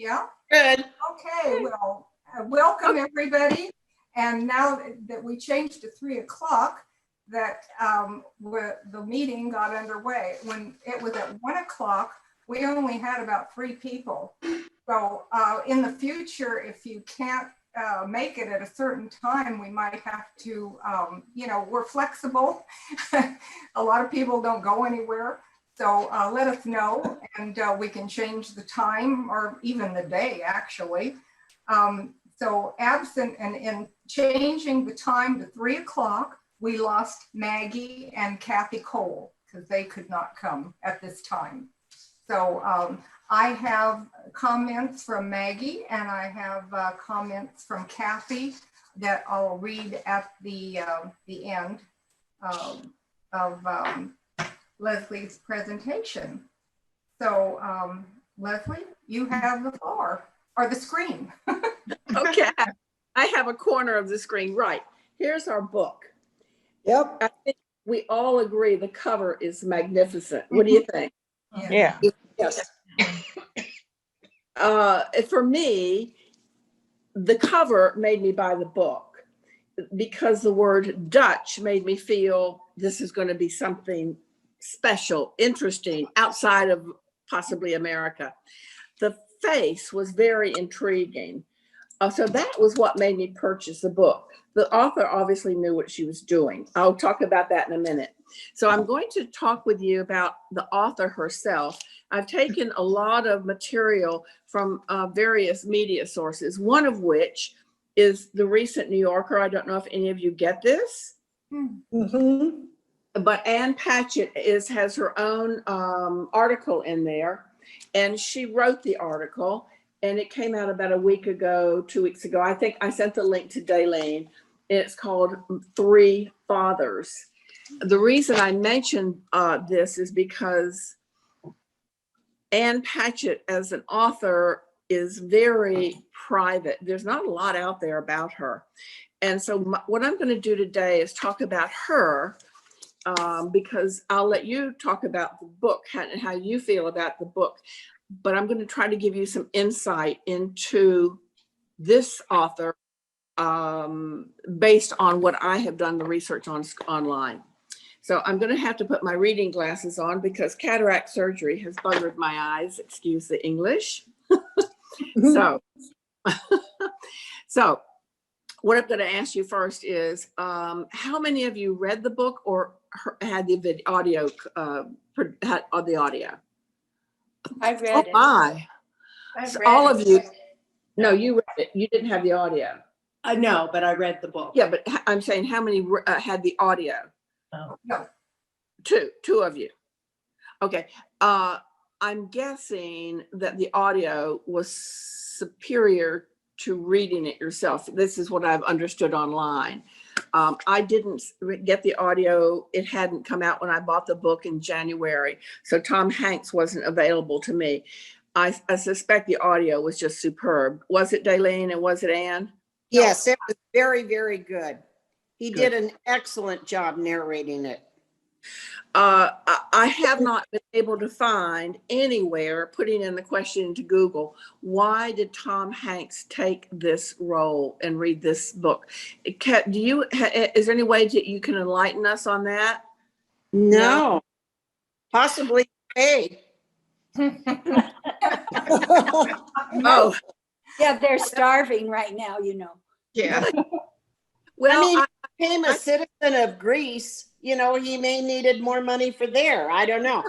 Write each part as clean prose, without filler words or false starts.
Yeah? Good. Okay, well, welcome everybody. And now that we changed to 3 o'clock, that the meeting got underway. When it was at 1 o'clock, we only had about 3 people. So in the future, if you can't make it at a certain time, we might have to, we're flexible. A lot of people don't go anywhere. So let us know, and we can change the time or even the day, actually. So absent and in changing the time to 3 o'clock, we lost Maggie and Kathy Cole because they could not come at this time. So I have comments from Maggie and I have comments from Kathy that I'll read at the end of Leslie's presentation. So Leslie, you have the floor, or the screen. Okay, I have a corner of the screen. Right, here's our book. Yep. I think we all agree the cover is magnificent. What do you think? Yeah. Yes. For me, the cover made me buy the book because the word Dutch made me feel this is going to be something special, interesting, outside of possibly America. The face was very intriguing. So that was what made me purchase the book. The author obviously knew what she was doing. I'll talk about that in a minute. So I'm going to talk with you about the author herself. I've taken a lot of material from various media sources, one of which is the recent New Yorker. I don't know if any of you get this. Mm-hmm. But Ann Patchett has her own article in there, and she wrote the article, and it came out about a week ago, 2 weeks ago. I think I sent the link to Daylene. It's called 3 Fathers. The reason I mentioned this is because Ann Patchett as an author is very private. There's not a lot out there about her. And so what I'm going to do today is talk about her, because I'll let you talk about the book and how you feel about the book, but I'm going to try to give you some insight into this author based on what I have done the research on online. So I'm going to have to put my reading glasses on because cataract surgery has buggered my eyes, excuse the English. So what I'm going to ask you first is, how many of you read the book or had the audio? The audio. I've read it. My, so all of you. No, you read it. You didn't have the audio. No, but I read the book. Yeah, but I'm saying how many had the audio? Oh. No. Two of you. Okay. I'm guessing that the audio was superior to reading it yourself. This is what I've understood online. I didn't get the audio. It hadn't come out when I bought the book in January. So Tom Hanks wasn't available to me. I suspect the audio was just superb. Was it, Daylene, and was it Ann? Yes, it was very, very good. He did an excellent job narrating it. I have not been able to find anywhere, putting in the question into Google, why did Tom Hanks take this role and read this book? Kat, is there any way that you can enlighten us on that? No. Possibly paid. Oh, Yeah, they're starving right now, you know. yeah. Well, I mean, he became a citizen of Greece. You know, he may needed more money for there. I don't know.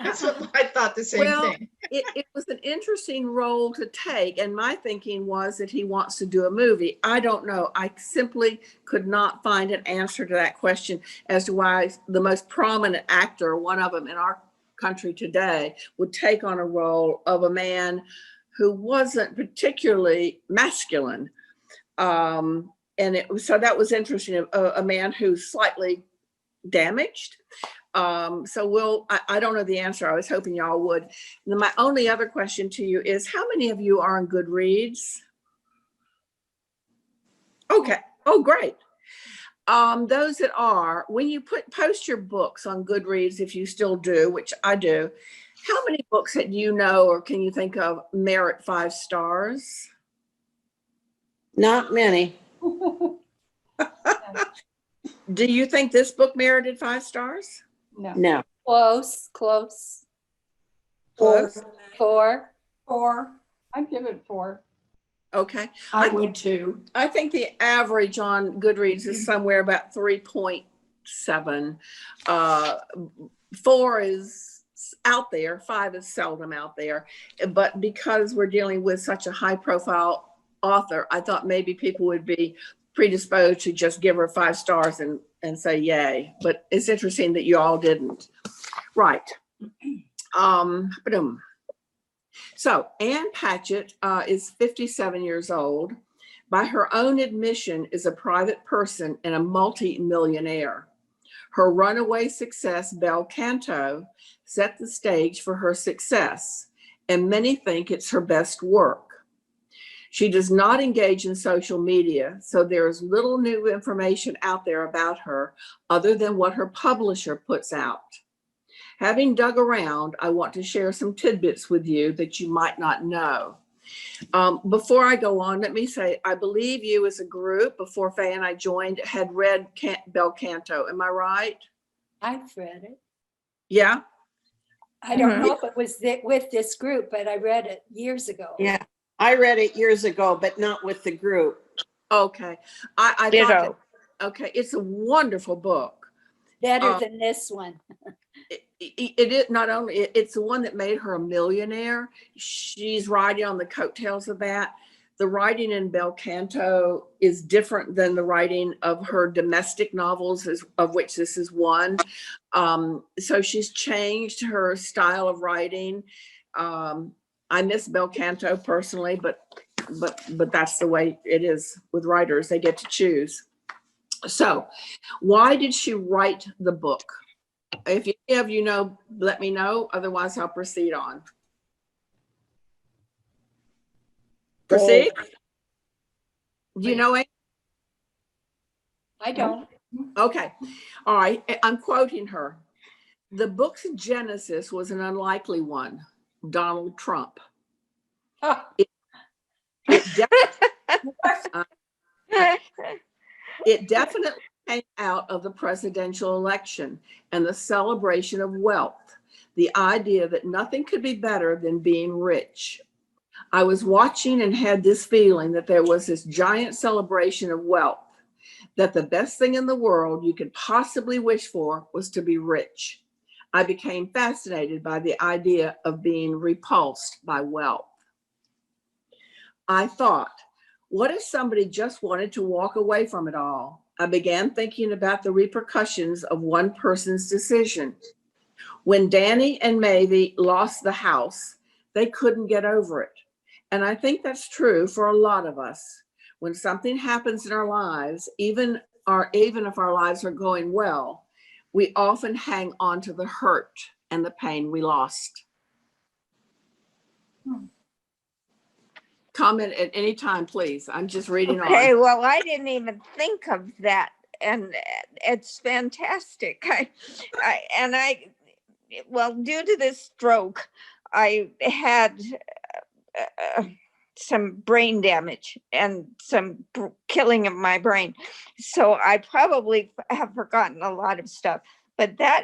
That's what I thought, the same thing. It was an interesting role to take, and my thinking was that he wants to do a movie. I don't know. I simply could not find an answer to that question as to why the most prominent actor, one of them in our country today, would take on a role of a man who wasn't particularly masculine. So that was interesting. A man who's slightly damaged. So I don't know the answer. I was hoping y'all would. And then my only other question to you is, how many of you are on Goodreads? Okay. Oh, great. Those that are, when you post your books on Goodreads, if you still do, which I do, how many books that you know or can you think of merit 5 stars? Not many. Do you think this book merited 5 stars? No. Close, close. Close. 4. 4. I'd give it 4. Okay. I would too. I think the average on Goodreads is somewhere about 3.7. 4 is out there, 5 is seldom out there. But because we're dealing with such a high profile author, I thought maybe people would be predisposed to just give her 5 stars and say yay. But it's interesting that you all didn't. Right. So Ann Patchett is 57 years old. By her own admission, is a private person and a multi-millionaire. Her runaway success, Bel Canto, set the stage for her success, and many think it's her best work. She does not engage in social media, so there is little new information out there about her other than what her publisher puts out. Having dug around, I want to share some tidbits with you that you might not know. Before I go on, let me say, I believe you as a group, before Faye and I joined, had read Bel Canto. Am I right? I've read it. Yeah? I don't know if it was with this group, but I read it years ago. Yeah. I read it years ago, but not with the group. Okay. I thought that, okay, it's a wonderful book. Better than this one. It is not only, it's the one that made her a millionaire. She's riding on the coattails of that. The writing in Bel Canto is different than the writing of her domestic novels, of which this is one. So she's changed her style of writing. I miss Bel Canto personally, but that's the way it is with writers. They get to choose. So why did she write the book? If any of you know, let me know. Otherwise, I'll proceed on. Proceed. Do you know it? I don't. Okay. All right. I'm quoting her. The book's genesis was an unlikely one. Donald Trump. Oh, It definitely came out of the presidential election and the celebration of wealth, the idea that nothing could be better than being rich. I was watching and had this feeling that there was this giant celebration of wealth, that the best thing in the world you could possibly wish for was to be rich. I became fascinated by the idea of being repulsed by wealth. I thought, what if somebody just wanted to walk away from it all? I began thinking about the repercussions of one person's decision. When Danny and Mavie lost the house, they couldn't get over it. And I think that's true for a lot of us. When something happens in our lives, even if our lives are going well, we often hang on to the hurt and the pain we lost. Comment at any time, please. I'm just reading Okay, on. well, I didn't even think of that, and it's fantastic. Well, due to this stroke, I had some brain damage and some killing of my brain. So I probably have forgotten a lot of stuff, but that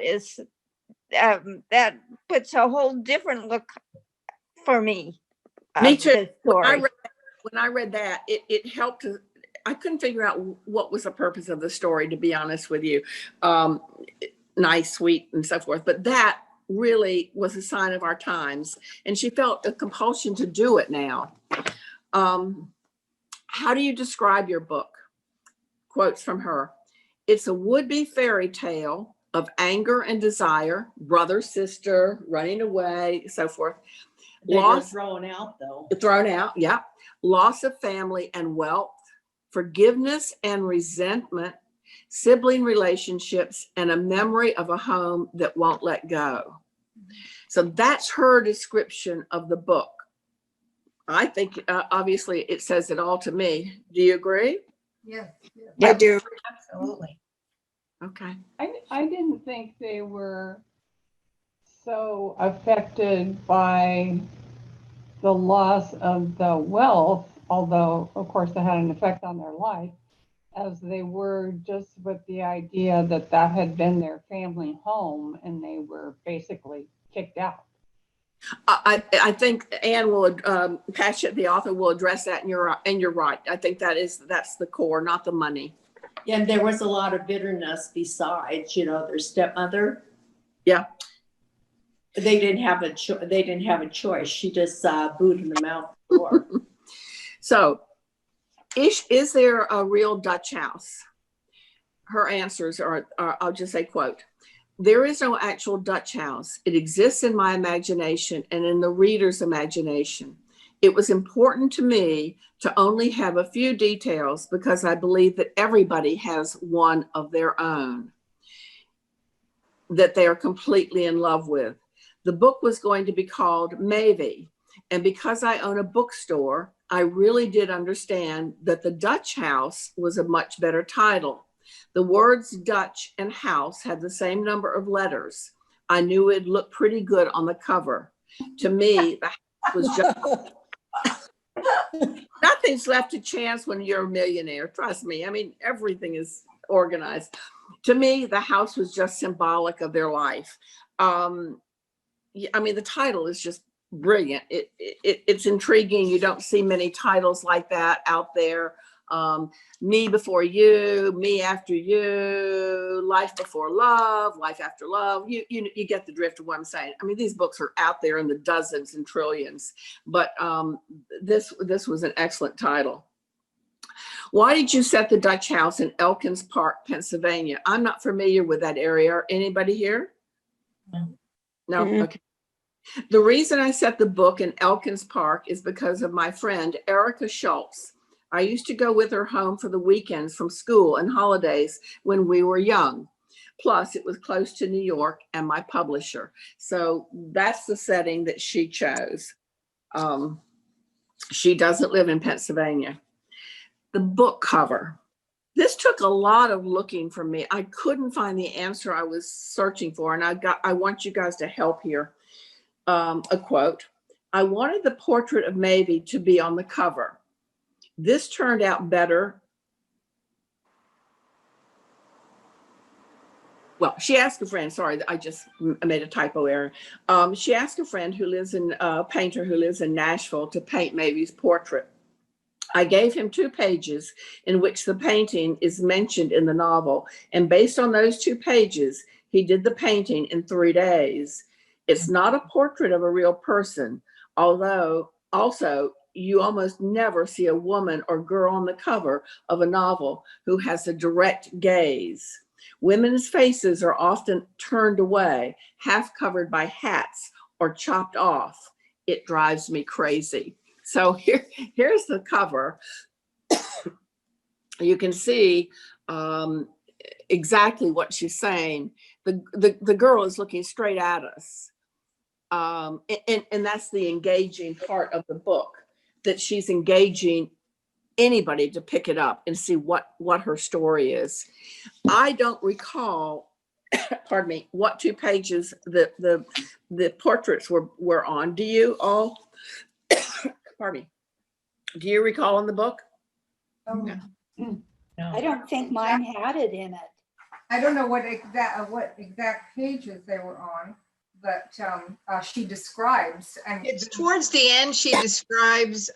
puts a whole different look for me. Me too. This story. When I read that, it helped to, I couldn't figure out what was the purpose of the story, to be honest with you. Nice, sweet, and so forth. But that really was a sign of our times. And she felt a compulsion to do it now. How do you describe your book? Quotes from her. It's a would-be fairy tale of anger and desire, brother, sister, running away, so forth. They were Loss, thrown out though. thrown out, yeah. Loss of family and wealth, forgiveness and resentment, sibling relationships, and a memory of a home that won't let go. So that's her description of the book. I think obviously it says it all to me. Do you agree? Yes. I do. Absolutely. Okay. I didn't think they were so affected by the loss of the wealth, although of course it had an effect on their life, as they were just with the idea that that had been their family home and they were basically kicked out. I think Anne will, Patchett, the author, will address that, and you're right. I think that's the core, not the money. Yeah, and there was a lot of bitterness besides, their stepmother. Yeah. They didn't have a choice. She just booted them out the door. So, is there a real Dutch house? Her answers are I'll just say, quote, "There is no actual Dutch house. It exists in my imagination and in the reader's imagination. It was important to me to only have a few details because I believe that everybody has one of their own that they are completely in love with. The book was going to be called Maybe, and because I own a bookstore, I really did understand that the Dutch house was a much better title. The words Dutch and house had the same number of letters. I knew it'd look pretty good on the cover. To me, the house was just nothing's left to chance when you're a millionaire. Trust me. I mean, everything is organized. To me, the house was just symbolic of their life. I mean, the title is just brilliant. It's intriguing. You don't see many titles like that out there. Me Before You, Me After You, Life Before Love, Life After Love. You get the drift of what I'm saying. I mean, these books are out there in the dozens and trillions, but this was an excellent title. Why did you set the Dutch house in Elkins Park, Pennsylvania? I'm not familiar with that area. Anybody here? No? Mhm. Okay. The reason I set the book in Elkins Park is because of my friend, Erica Schultz. I used to go with her home for the weekends from school and holidays when we were young. Plus, it was close to New York and my publisher. So that's the setting that she chose. She doesn't live in Pennsylvania. The book cover. This took a lot of looking for me. I couldn't find the answer I was searching for, and I want you guys to help here. A quote, "I wanted the portrait of Maybe to be on the cover. This turned out better." Well, she asked a friend, sorry, I just made a typo error. She asked a friend who lives in, a painter who lives in Nashville, to paint Mavy's portrait. I gave him 2 pages in which the painting is mentioned in the novel. And based on those 2 pages, he did the painting in 3 days. It's not a portrait of a real person, although also you almost never see a woman or girl on the cover of a novel who has a direct gaze. Women's faces are often turned away, half covered by hats or chopped off. It drives me crazy. So here's the cover. You can see exactly what she's saying. The girl is looking straight at us. And that's the engaging part of the book, that she's engaging anybody to pick it up and see what her story is. I don't recall, pardon me, what 2 pages the portraits were on. Do you all? Pardon me. Do you recall in the book? I don't think mine had it in it. I don't know what exact pages they were on, but she describes. And It's towards the end, she describes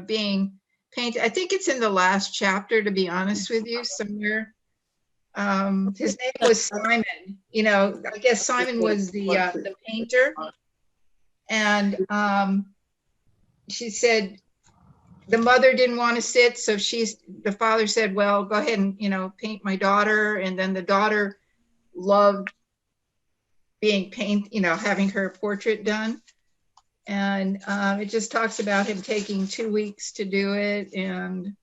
being painted. I think it's in the last chapter, to be honest with you, somewhere. His name was Simon. I guess Simon was the painter. And she said the mother didn't want to sit, so the father said, well, go ahead and paint my daughter. And then the daughter loved being having her portrait done. And it just talks about him taking 2 weeks to do it. And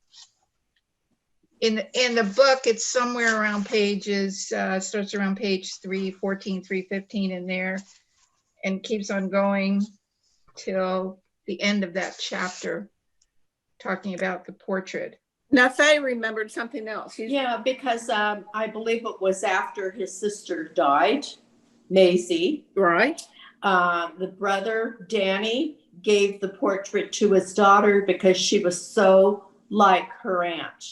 in the book, it's somewhere around pages, starts around page 314, 315 in there, and keeps on going till the end of that chapter, talking about the portrait. Now Faye remembered something else. Yeah, because I believe it was after his sister died, Maisie. Right. The brother, Danny, gave the portrait to his daughter because she was so like her aunt.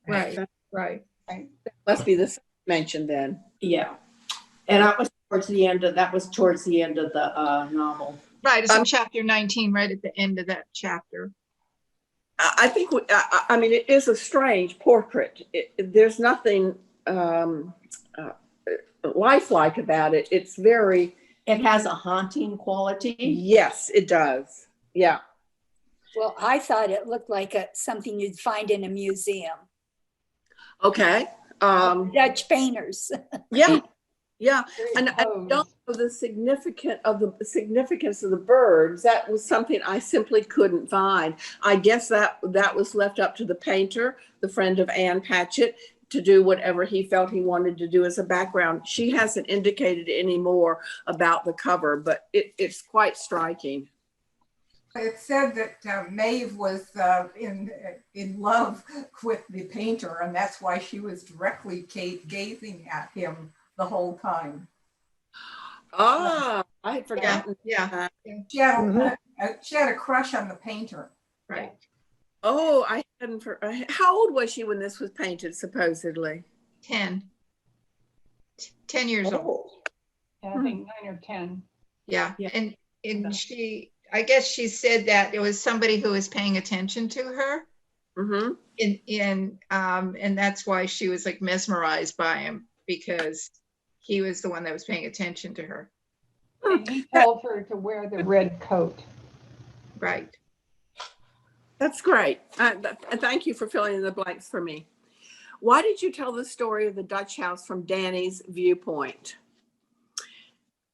Right. Right. Must be the mentioned then. Yeah. And that was towards the end of the novel. Right, it's in chapter 19, right at the end of that chapter. I think, I mean, it is a strange portrait. There's nothing lifelike about it. It's very. It has a haunting quality. Yes, it does. Yeah. Well, I thought it looked like something you'd find in a museum. Okay. Dutch painters. Yeah. Yeah. Very And I posed. don't know the significance of the birds. That was something I simply couldn't find. I guess that was left up to the painter, the friend of Ann Patchett, to do whatever he felt he wanted to do as a background. She hasn't indicated any more about the cover, but it's quite striking. It said that Maeve was in love with the painter, and that's why she was directly gazing at him the whole time. Ah, I had forgotten. Yeah, She had a crush on the painter. right. Oh, I hadn't. How old was she when this was painted, supposedly? 10 years old. Yeah, I think 9 or 10. Yeah. Yeah. And I guess she said that it was somebody who was paying attention to her. Mm-hmm. And that's why she was like mesmerized by him, because he was the one that was paying attention to her. And he told her to wear the red coat. Right. That's great. Thank you for filling in the blanks for me. Why did you tell the story of the Dutch house from Danny's viewpoint?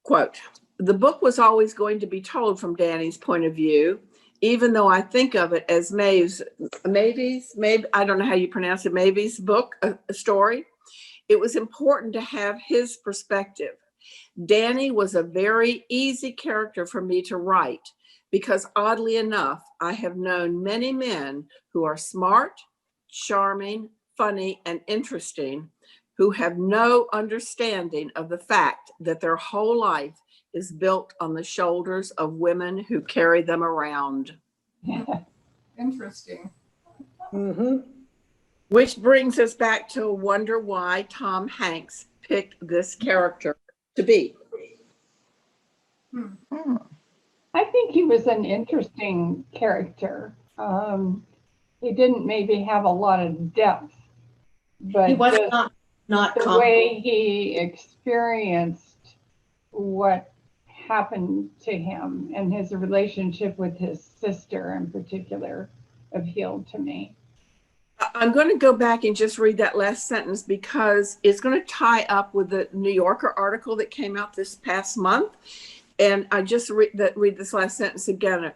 Quote, the book was always going to be told from Danny's point of view, even though I think of it as Maeve's, I don't know how you pronounce it, Maeve's book, a story. It was important to have his perspective. Danny was a very easy character for me to write because, oddly enough, I have known many men who are smart, charming, funny, and interesting, who have no understanding of the fact that their whole life is built on the shoulders of women who carry them around. Interesting. Mm-hmm. Which brings us back to wonder why Tom Hanks picked this character to be. I think he was an interesting character. He didn't maybe have a lot of depth, but He was just not the way he experienced what happened to him and his relationship with his sister in particular appealed to me. I'm going to go back and just read that last sentence because it's going to tie up with the New Yorker article that came out this past month. And I just read this last sentence again.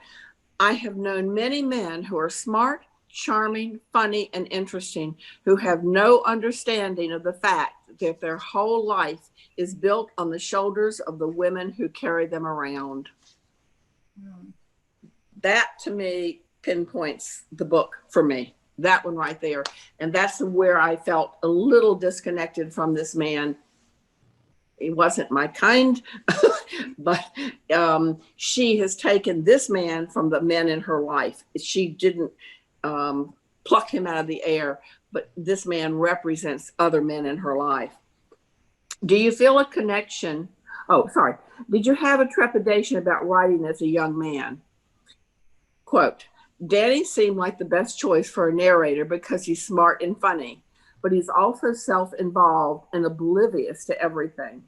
I have known many men who are smart, charming, funny, and interesting, who have no understanding of the fact that their whole life is built on the shoulders of the women who carry them around. That, to me, pinpoints the book for me. That one right there. And that's where I felt a little disconnected from this man. He wasn't my kind, but she has taken this man from the men in her life. She didn't pluck him out of the air, but this man represents other men in her life. Do you feel a connection? Oh, sorry. Did you have a trepidation about writing as a young man? Quote, Danny seemed like the best choice for a narrator because he's smart and funny, but he's also self-involved and oblivious to everything.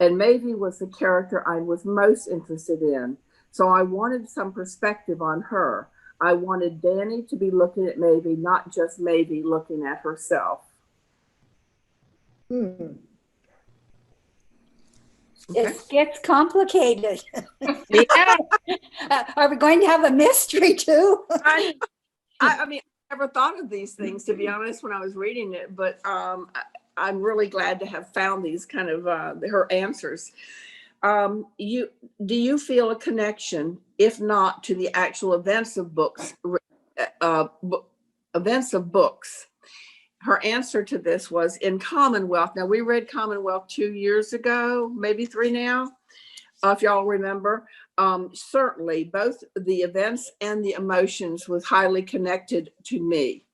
And Maeve was the character I was most interested in. So I wanted some perspective on her. I wanted Danny to be looking at Maeve, not just Maeve looking at herself. It gets complicated. Yeah. Are we going to have a mystery too? I mean, I never thought of these things, to be honest, when I was reading it, but I'm really glad to have found these kind of her answers. Do you feel a connection, if not to the actual events of books events of books. Her answer to this was in Commonwealth. Now, we read Commonwealth 2 years ago, maybe 3 now, if y'all remember. Certainly, both the events and the emotions was highly connected to me.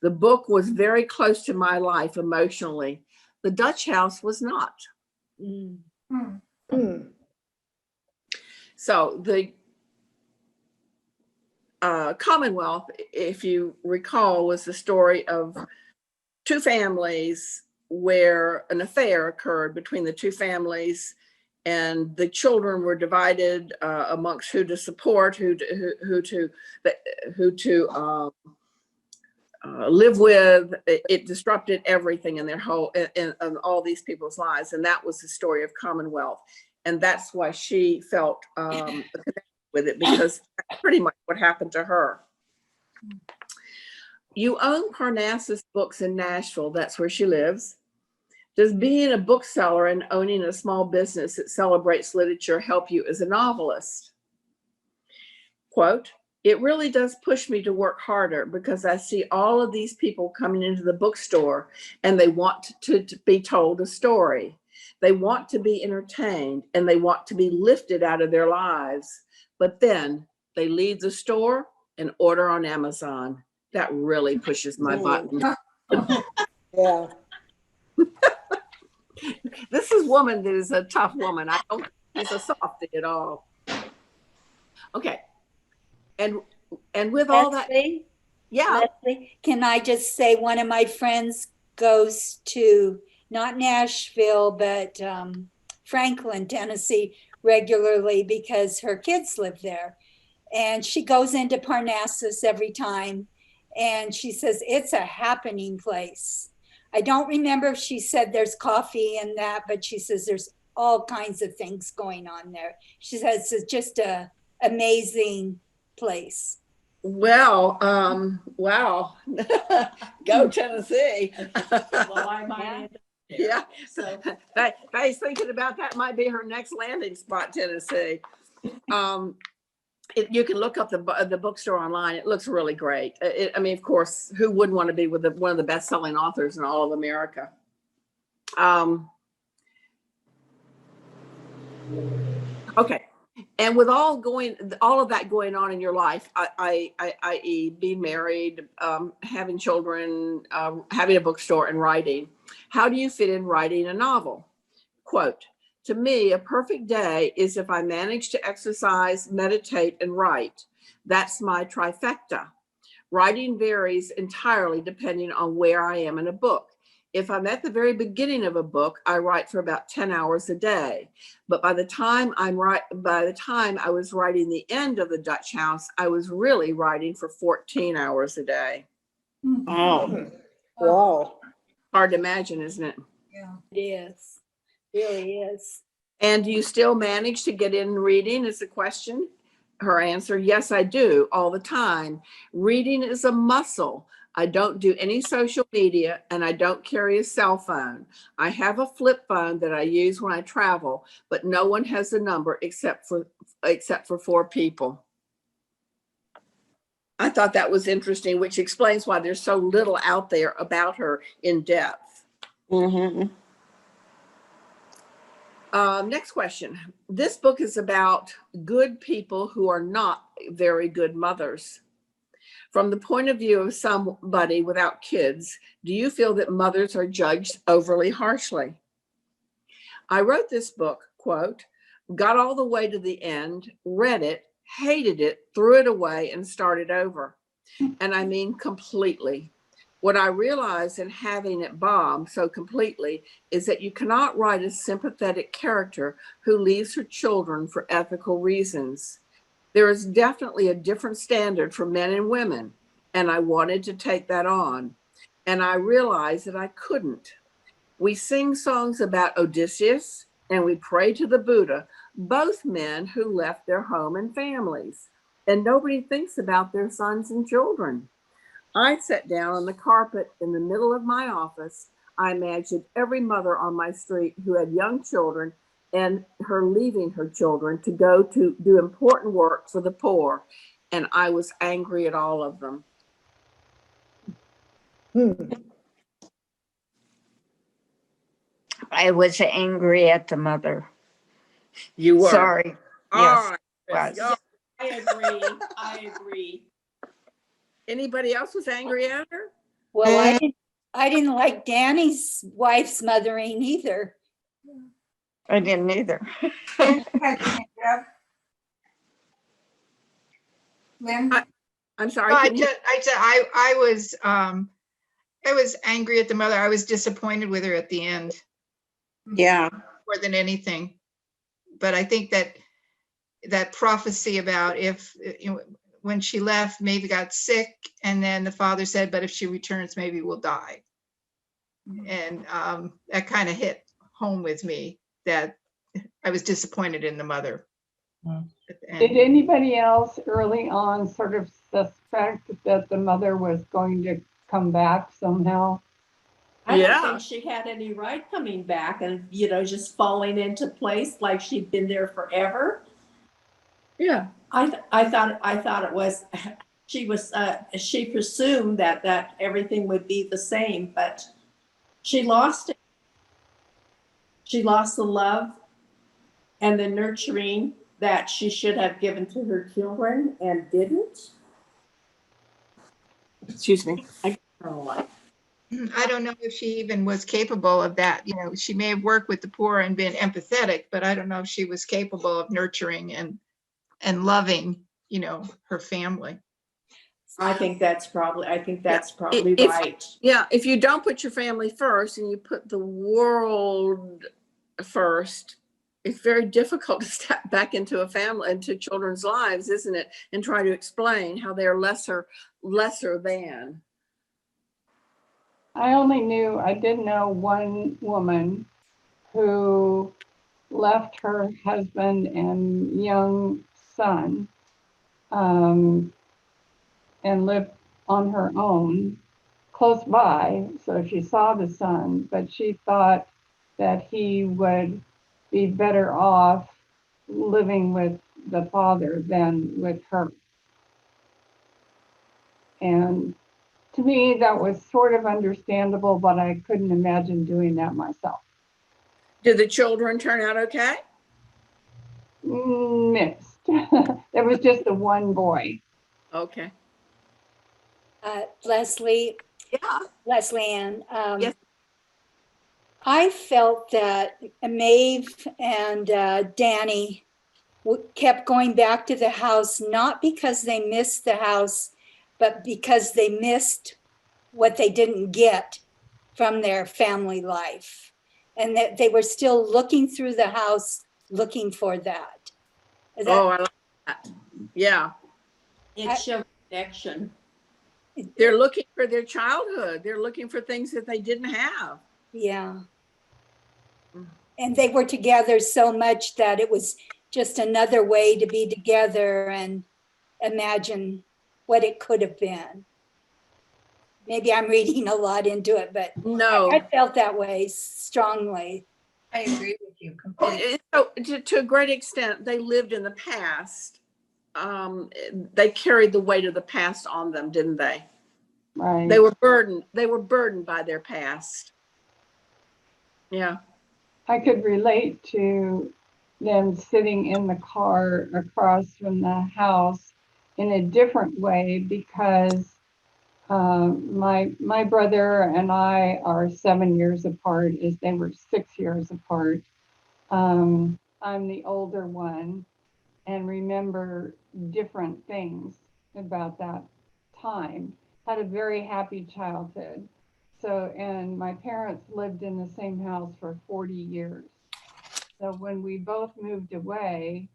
The book was very close to my life emotionally. The Dutch House was not. Mm. So the Commonwealth, if you recall, was the story of two families where an affair occurred between the two families, and the children were divided amongst who to support, who to live with. It disrupted everything in their whole in all these people's lives, and that was the story of Commonwealth. And that's why she felt connected with it, because that's pretty much what happened to her. You own Parnassus Books in Nashville. That's where she lives. Does being a bookseller and owning a small business that celebrates literature help you as a novelist? Quote, it really does push me to work harder because I see all of these people coming into the bookstore and they want to be told a story. They want to be entertained and they want to be lifted out of their lives. But then they leave the store and order on Amazon. That really pushes my button. Yeah. This is woman that is a tough woman. I don't think she's a softie at all. Okay. And with all that, Leslie, yeah. Leslie, can I just say one of my friends goes to not Nashville, but Franklin, Tennessee regularly because her kids live there. And she goes into Parnassus every time. And she says it's a happening place. I don't remember if she said there's coffee and that, but she says there's all kinds of things going on there. She says it's just a amazing place. Well, wow. Go Tennessee. Well, I might end up there. Yeah. So Faye's thinking about that might be her next landing spot, Tennessee. You can look up the bookstore online. It looks really great. I mean, of course, who wouldn't want to be with one of the best-selling authors in all of America? Okay. And with all of that going on in your life, i.e. being married, having children, having a bookstore and writing, how do you fit in writing a novel? Quote, to me, a perfect day is if I manage to exercise, meditate, and write. That's my trifecta. Writing varies entirely depending on where I am in a book. If I'm at the very beginning of a book, I write for about 10 hours a day. But by the time I was writing the end of the Dutch House, I was really writing for 14 hours a day. Wow. Wow. Hard to imagine, isn't it? Yeah. It is. It really is. And do you still manage to get in reading is the question? Her answer, yes, I do all the time. Reading is a muscle. I don't do any social media and I don't carry a cell phone. I have a flip phone that I use when I travel, but no one has the number except for 4 people. I thought that was interesting, which explains why there's so little out there about her in depth. Mm-hmm. Next question. This book is about good people who are not very good mothers. From the point of view of somebody without kids, do you feel that mothers are judged overly harshly? I wrote this book, quote, got all the way to the end, read it, hated it, threw it away, and started over. And I mean completely. What I realized in having it bomb so completely is that you cannot write a sympathetic character who leaves her children for ethical reasons. There is definitely a different standard for men and women, and I wanted to take that on. And I realized that I couldn't. We sing songs about Odysseus and we pray to the Buddha, both men who left their home and families, and nobody thinks about their sons and children. I sat down on the carpet in the middle of my office. I imagined every mother on my street who had young children and her leaving her children to go to do important work for the poor. And I was angry at all of them. I was angry at the mother. You were. Sorry. All Yes, right. was. Yeah. I agree. I agree. Anybody else was angry at her? Well, I didn't like Danny's wife's mothering either. I didn't either. Lynn, you had your hand up. Lynn? I'm sorry. No, can you- I was angry at the mother. I was disappointed with her at the end Yeah. more than anything. But I think that prophecy about if, when she left, maybe got sick, and then the father said, but if she returns, maybe we'll die. And that kind of hit home with me, that I was disappointed in the mother. at the end. Did anybody else early on sort of suspect that the mother was going to come back somehow? I Yeah. don't think she had any right coming back and, just falling into place like she'd been there forever. Yeah. I thought it was, she presumed that everything would be the same, but she lost it. She lost the love and the nurturing that she should have given to her children and didn't. Excuse me. I don't know if she even was capable of that. She may have worked with the poor and been empathetic, but I don't know if she was capable of nurturing and loving, her family. I think that's probably If- right. Yeah. If you don't put your family first and you put the world first, it's very difficult to step back into children's lives, isn't it? And try to explain how they're lesser than. I did know one woman who left her husband and young son and lived on her own close by. So she saw the son, but she thought that he would be better off living with the father than with her. And to me, that was sort of understandable, but I couldn't imagine doing that myself. Did the children turn out okay? Mixed. There was just the one boy. Okay. Leslie, Yeah. Leslie Ann, Yes. I felt that Maeve and Danny kept going back to the house, not because they missed the house, but because they missed what they didn't get from their family life. And that they were still looking through the house, looking for that. Oh, I like that. Yeah. It showed connection. They're looking for their childhood. They're looking for things that they didn't have. Yeah. And they were together so much that it was just another way to be together and imagine what it could have been. Maybe I'm reading a lot into it, but No. I felt that way strongly. I agree with you completely. So to a great extent, they lived in the past. They carried the weight of the past on them, didn't they? Right. They were burdened by their past. Yeah. I could relate to them sitting in the car across from the house in a different way because my brother and I are 7 years apart, as they were 6 years apart. I'm the older one and remember different things about that time. Had a very happy childhood. So, and my parents lived in the same house for 40 years. So when we both moved away,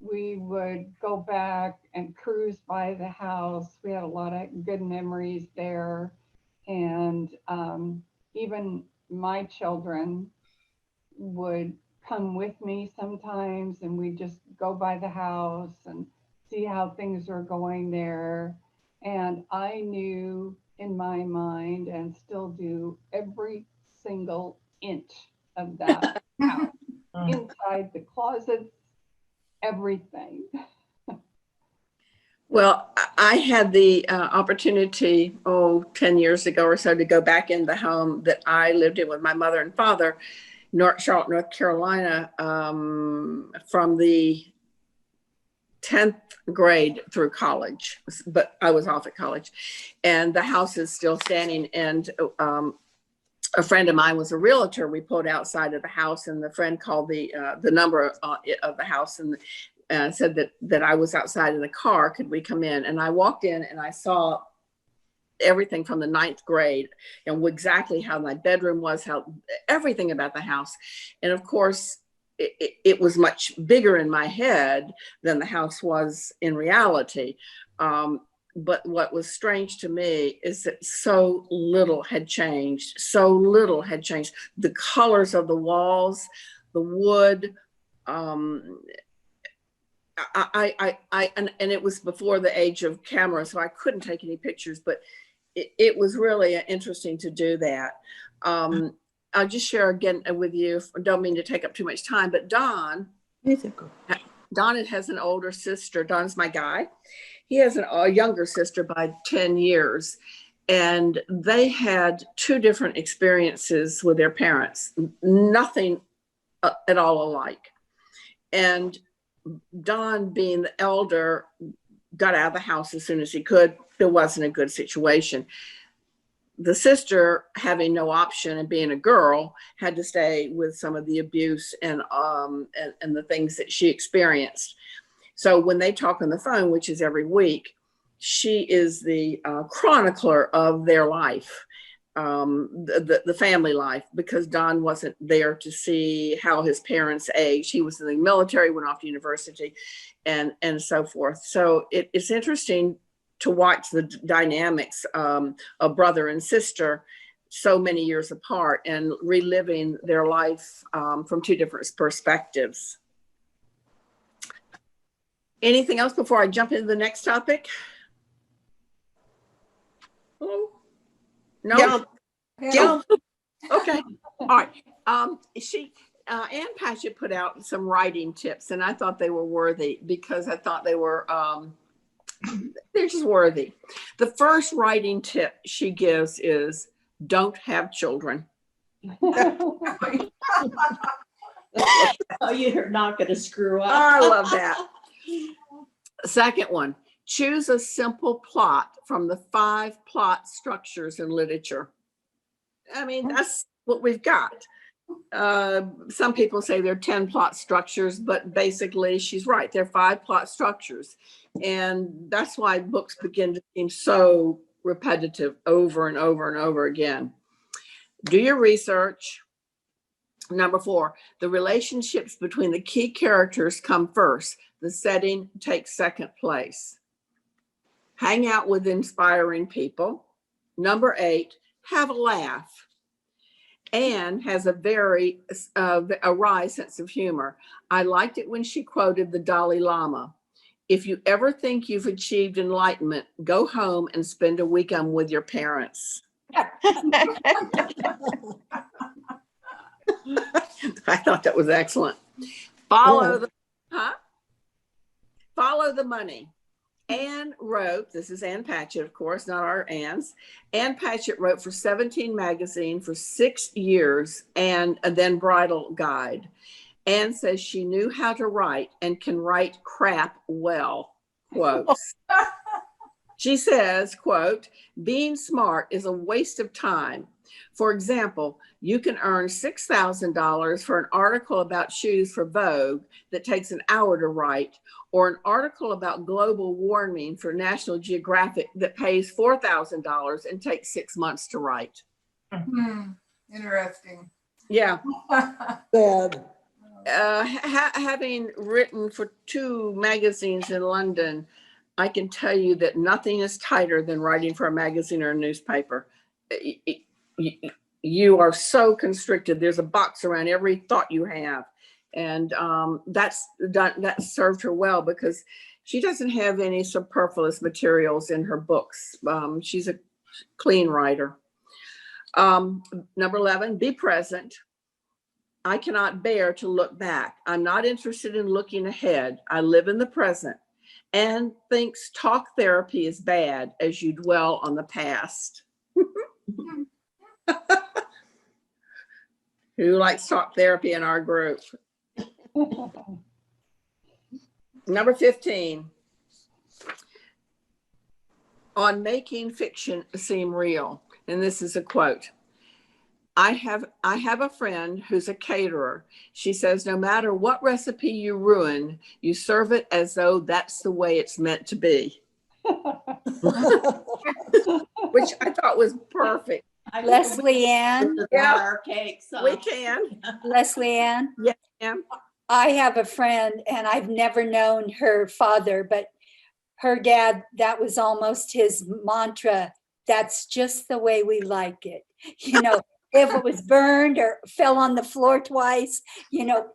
we would go back and cruise by the house. We had a lot of good memories there. And even my children would come with me sometimes, and we just go by the house and see how things are going there. And I knew in my mind, and still do, every single inch of that house, inside the closets, everything. Well, I had the opportunity, 10 years ago or so, to go back in the home that I lived in with my mother and father, Charlotte, North Carolina, from the 10th grade through college, but I was off at college. And the house is still standing. And a friend of mine was a realtor. We pulled outside of the house, and the friend called the number of the house and said that I was outside in the car. Could we come in? And I walked in and I saw everything from the 9th grade and exactly how my bedroom was, how everything about the house. And of course, it was much bigger in my head than the house was in reality. But what was strange to me is that so little had changed. So little had changed. The colors of the walls, the wood, and it was before the age of camera, so I couldn't take any pictures, but it was really interesting to do that. I'll just share again with you, don't mean to take up too much time, but Don has an older sister. Don's my guy. He has a younger sister by 10 years. And they had two different experiences with their parents, nothing at all alike. And Don, being the elder, got out of the house as soon as he could. It wasn't a good situation. The sister, having no option and being a girl, had to stay with some of the abuse and the things that she experienced. So when they talk on the phone, which is every week, she is the chronicler of their life, the family life, because Don wasn't there to see how his parents aged. He was in the military, went off to university, and so forth. So it's interesting to watch the dynamics of brother and sister so many years apart and reliving their life from two different perspectives. Anything else before I jump into the next topic? Hello? No? Jump. Okay. All right. Ann Patchett put out some writing tips, and I thought they were worthy because I thought they were, they're just worthy. The first writing tip she gives is don't have children. Oh, you're not going to screw up. I love that. Second one, choose a simple plot from the 5 plot structures in literature. I mean, that's what we've got. Some people say there are 10 plot structures, but basically she's right. There are 5 plot structures. And that's why books begin to seem so repetitive over and over and over again. Do your research. Number 4, the relationships between the key characters come first. The setting takes second place. Hang out with inspiring people. Number 8, have a laugh. Anne has a very wry sense of humor. I liked it when she quoted the Dalai Lama. If you ever think you've achieved enlightenment, go home and spend a weekend with your parents. I thought that was excellent. Follow the money. Anne wrote, this is Ann Patchett, of course, not our Anns. Ann Patchett wrote for 17 magazine for 6 years and then Bridal Guide. Anne says she knew how to write and can write crap well, quotes. She says, quote, being smart is a waste of time. For example, you can earn $6,000 for an article about shoes for Vogue that takes an hour to write, or an article about global warming for National Geographic that pays $4,000 and takes 6 months to write. Interesting. Yeah. Bad. Having written for 2 magazines in London, I can tell you that nothing is tighter than writing for a magazine or a newspaper. You are so constricted. There's a box around every thought you have. And that served her well because she doesn't have any superfluous materials in her books. She's a clean writer. Number 11, be present. I cannot bear to look back. I'm not interested in looking ahead. I live in the present. Anne thinks talk therapy is bad as you dwell on the past. Who likes talk therapy in our group? Number 15. On making fiction seem real. And this is a quote. I have a friend who's a caterer. She says, no matter what recipe you ruin, you serve it as though that's the way it's meant to be. Which I thought was perfect. Leslie Ann, Yeah. Our cake, so. We can. Leslie Ann. Yes, ma'am. I have a friend and I've never known her father, but her dad, that was almost his mantra. That's just the way we like it. You know, if it was burned or fell on the floor twice, you know,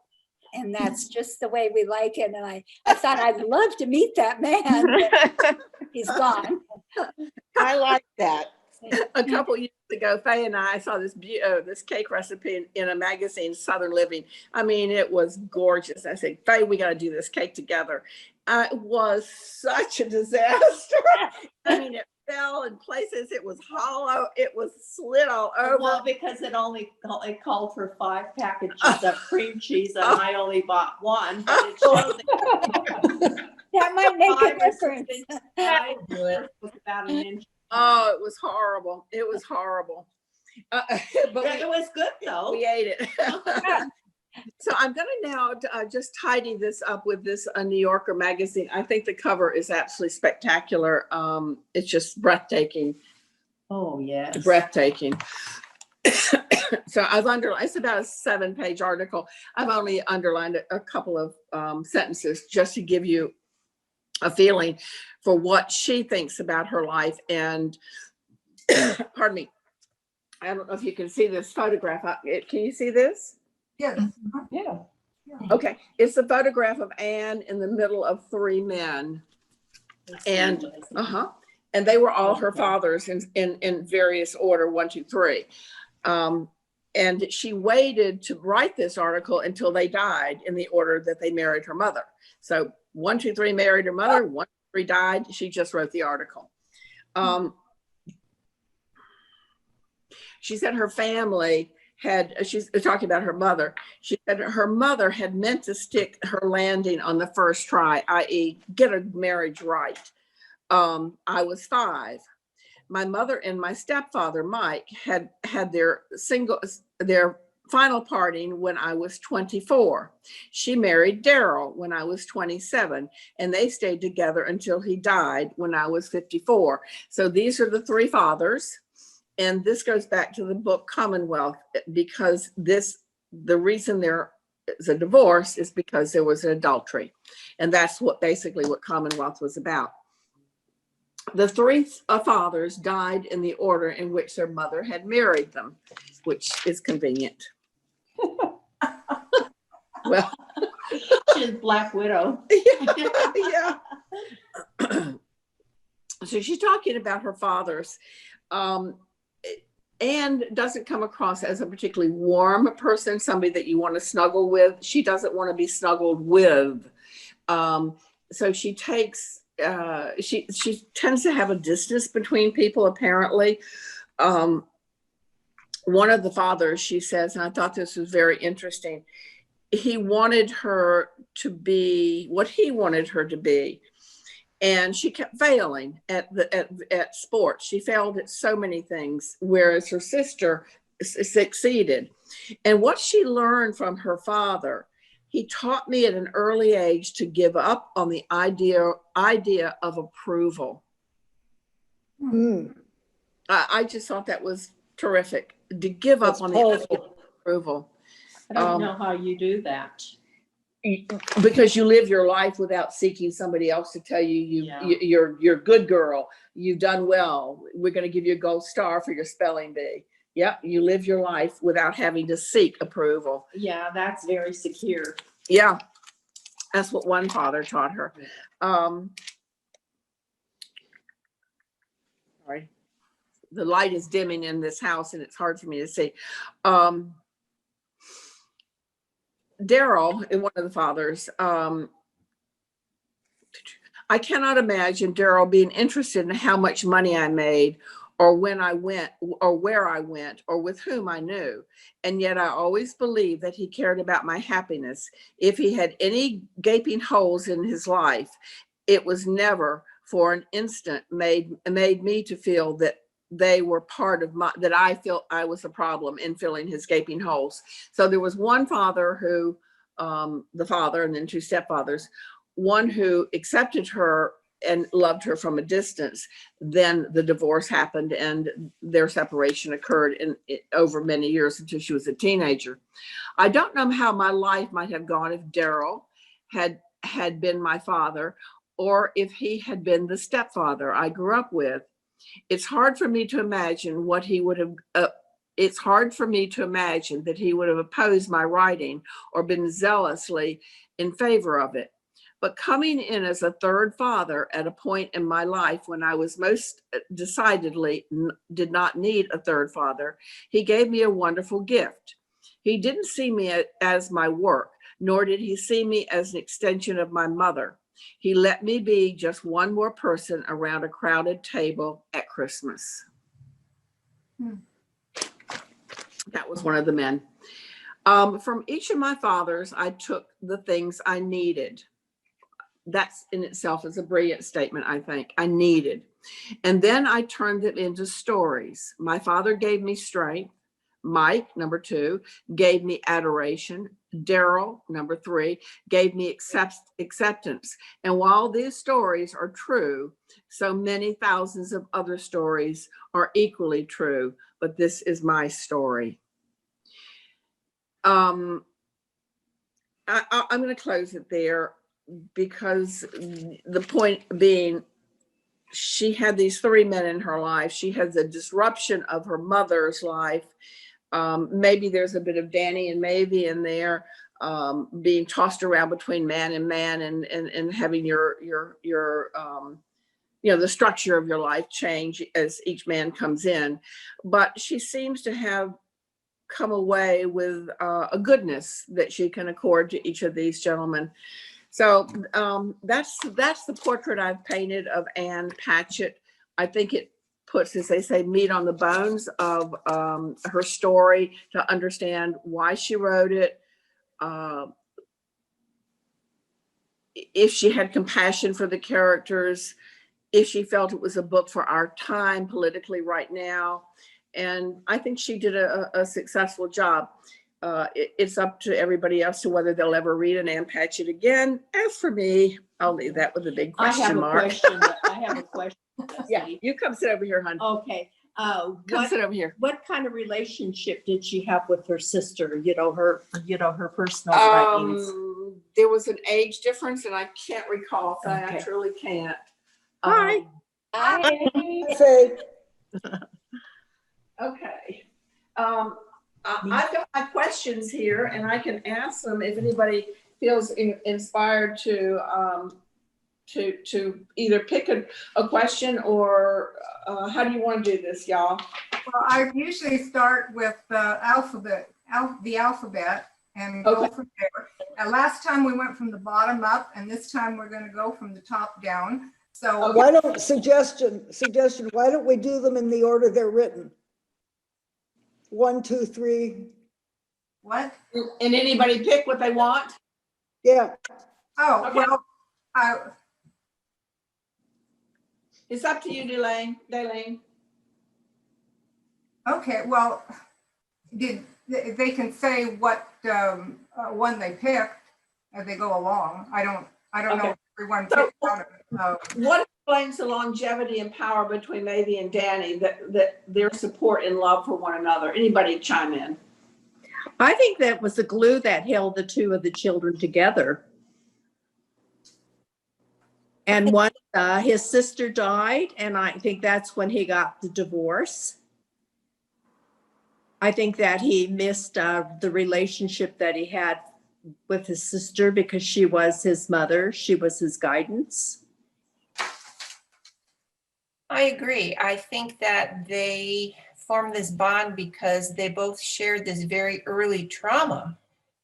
and that's just the way we like it. And I thought I'd love to meet that man, but he's gone. I like that. A couple years ago, Faye and I saw this this cake recipe in a magazine, Southern Living. I mean, it was gorgeous. I said, Faye, we got to do this cake together. It was such a disaster. I mean, it fell in places. It was hollow. It was slid all over. Well, because it called for 5 packages of cream cheese, and I only bought 1. But it showed That might make a 5 or 6 difference. inches wide, it was about an inch. Oh, it was horrible. It was horrible. But It was good though. we ate it. So I'm going to now just tidy this up with this New Yorker magazine. I think the cover is absolutely spectacular. It's just breathtaking. Oh, yes. Breathtaking. So I've underlined, it's about a 7-page article. I've only underlined a couple of sentences just to give you a feeling for what she thinks about her life. And pardon me, I don't know if you can see this photograph. Can you see this? Yes. Yeah. Okay, it's a photograph of Anne in the middle of 3 men. And and they were all her fathers in various order, 1, 2, 3. And she waited to write this article until they died in the order that they married her mother. So 1, 2, 3 married her mother, 1, 2, 3 died. She just wrote the article. She said her family she's talking about her mother. She said her mother had meant to stick her landing on the first try, i.e. get a marriage right. I was 5. My mother and my stepfather, Mike, had their final parting when I was 24. She married Daryl when I was 27, and they stayed together until he died when I was 54. So these are the 3 fathers. And this goes back to the book Commonwealth, because the reason there is a divorce is because there was an adultery. And that's basically what Commonwealth was about. The 3 fathers died in the order in which their mother had married them, which is convenient. Well, She's Black Widow. yeah. So she's talking about her fathers. Anne doesn't come across as a particularly warm person, somebody that you want to snuggle with. She doesn't want to be snuggled with. So she takes, she tends to have a distance between people, apparently. One of the fathers, she says, and I thought this was very interesting, he wanted her to be what he wanted her to be. And she kept failing at sports. She failed at so many things, whereas her sister succeeded. And what she learned from her father, he taught me at an early age to give up on the idea of approval. I just thought that was terrific, to give up on the idea of approval. I don't know how you do that. Because you live your life without seeking somebody else to tell you you're a good girl, you've done well, we're going to give you a gold star for your spelling bee. Yep, you live your life without having to seek approval. Yeah, that's very secure. Yeah, that's what one father taught her. Sorry, the light is dimming in this house and it's hard for me to see. Daryl, one of the fathers, I cannot imagine Daryl being interested in how much money I made, or when I went, or where I went, or with whom I knew. And yet I always believed that he cared about my happiness. If he had any gaping holes in his life, it was never for an instant made me to feel that they were part of my, that I felt I was a problem in filling his gaping holes. So there was one father who, the father, and then two stepfathers, one who accepted her and loved her from a distance. Then the divorce happened and their separation occurred over many years until she was a teenager. I don't know how my life might have gone if Daryl had been my father, or if he had been the stepfather I grew up with. It's hard for me to imagine what he would have. It's hard for me to imagine that he would have opposed my writing or been zealously in favor of it. But coming in as a third father at a point in my life when I was most decidedly did not need a third father, he gave me a wonderful gift. He didn't see me as my work, nor did he see me as an extension of my mother. He let me be just one more person around a crowded table at Christmas. That was one of the men. From each of my fathers, I took the things I needed. That's in itself is a brilliant statement, I think. I needed. And then I turned them into stories. My father gave me strength. Mike, number 2, gave me adoration. Daryl, number 3, gave me acceptance. And while these stories are true, so many thousands of other stories are equally true. But this is my story. I'm going to close it there, because the point being, she had these 3 men in her life. She had the disruption of her mother's life. Maybe there's a bit of Danny and Maeve in there, being tossed around between man and having your the structure of your life change as each man comes in. But she seems to have come away with a goodness that she can accord to each of these gentlemen. So that's the portrait I've painted of Ann Patchett. I think it puts, as they say, meat on the bones of her story, to understand why she wrote it, if she had compassion for the characters, if she felt it was a book for our time politically right now. And I think she did a successful job. It's up to everybody else to whether they'll ever read an Ann Patchett again. As for me, I'll leave that with a big question mark. I have a question. Yeah, you come sit over here, hon. Okay. Come sit over here. What kind of relationship did she have with her sister? Her personal writings. There was an age difference, and I can't recall. So Okay. I truly can't. Hi. Okay. I've got my questions here, and I can ask them if anybody feels inspired to either pick a question, or how do you want to do this, y'all? Well, I usually start with the alphabet, and go from there. Last time we went from the bottom up, and this time we're going to go from the top down. So why don't why don't we do them in the order they're written? 1, 2, 3. what? And anybody pick what they want? Yeah. Oh, Okay. well, It's up to you, Daylene. okay, well, they can say what one they picked as they go along. I don't know Okay. if everyone So, picked out of What explains the longevity and power between Maeve and Danny, that their support and love for one another? Anybody chime in? I think that was the glue that held the two of the children together. And once his sister died, and I think that's when he got the divorce. I think that he missed the relationship that he had with his sister, because she was his mother. She was his guidance. I agree. I think that they formed this bond because they both shared this very early trauma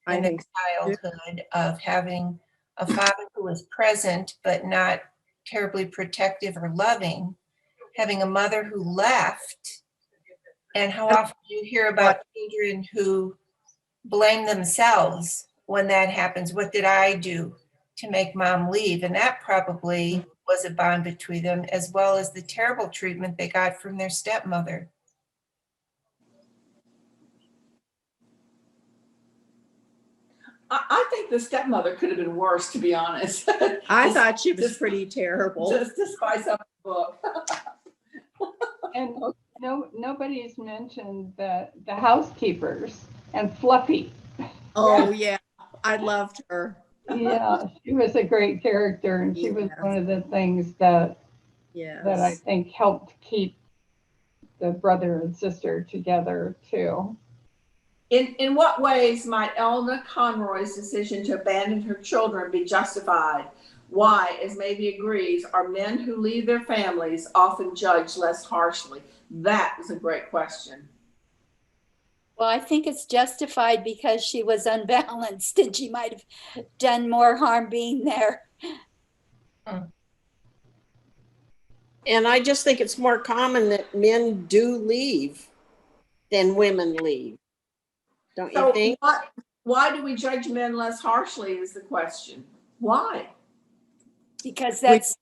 I in their think childhood of having a father who was present but not terribly protective or loving, having a mother who left. And how often you hear about children who blame themselves when that happens. What did I do to make mom leave? And that probably was a bond between them, as well as the terrible treatment they got from their stepmother. I think the stepmother could have been worse, to be honest. I thought she was pretty terrible. Just to spice up the book. And nobody's mentioned the housekeepers and Fluffy. Oh, yeah. I loved her. Yeah, she was a great character, and she was Yes. one of the things that I Yes. think helped keep the brother and sister together too. In what ways might Elna Conroy's decision to abandon her children be justified? Why, as Maybe agrees, are men who leave their families often judged less harshly? That is a great question. Well, I think it's justified because she was unbalanced and she might have done more harm being there. And I just think it's more common that men do leave than women leave. Don't you think? Why do we judge men less harshly is the question. Why? Because that's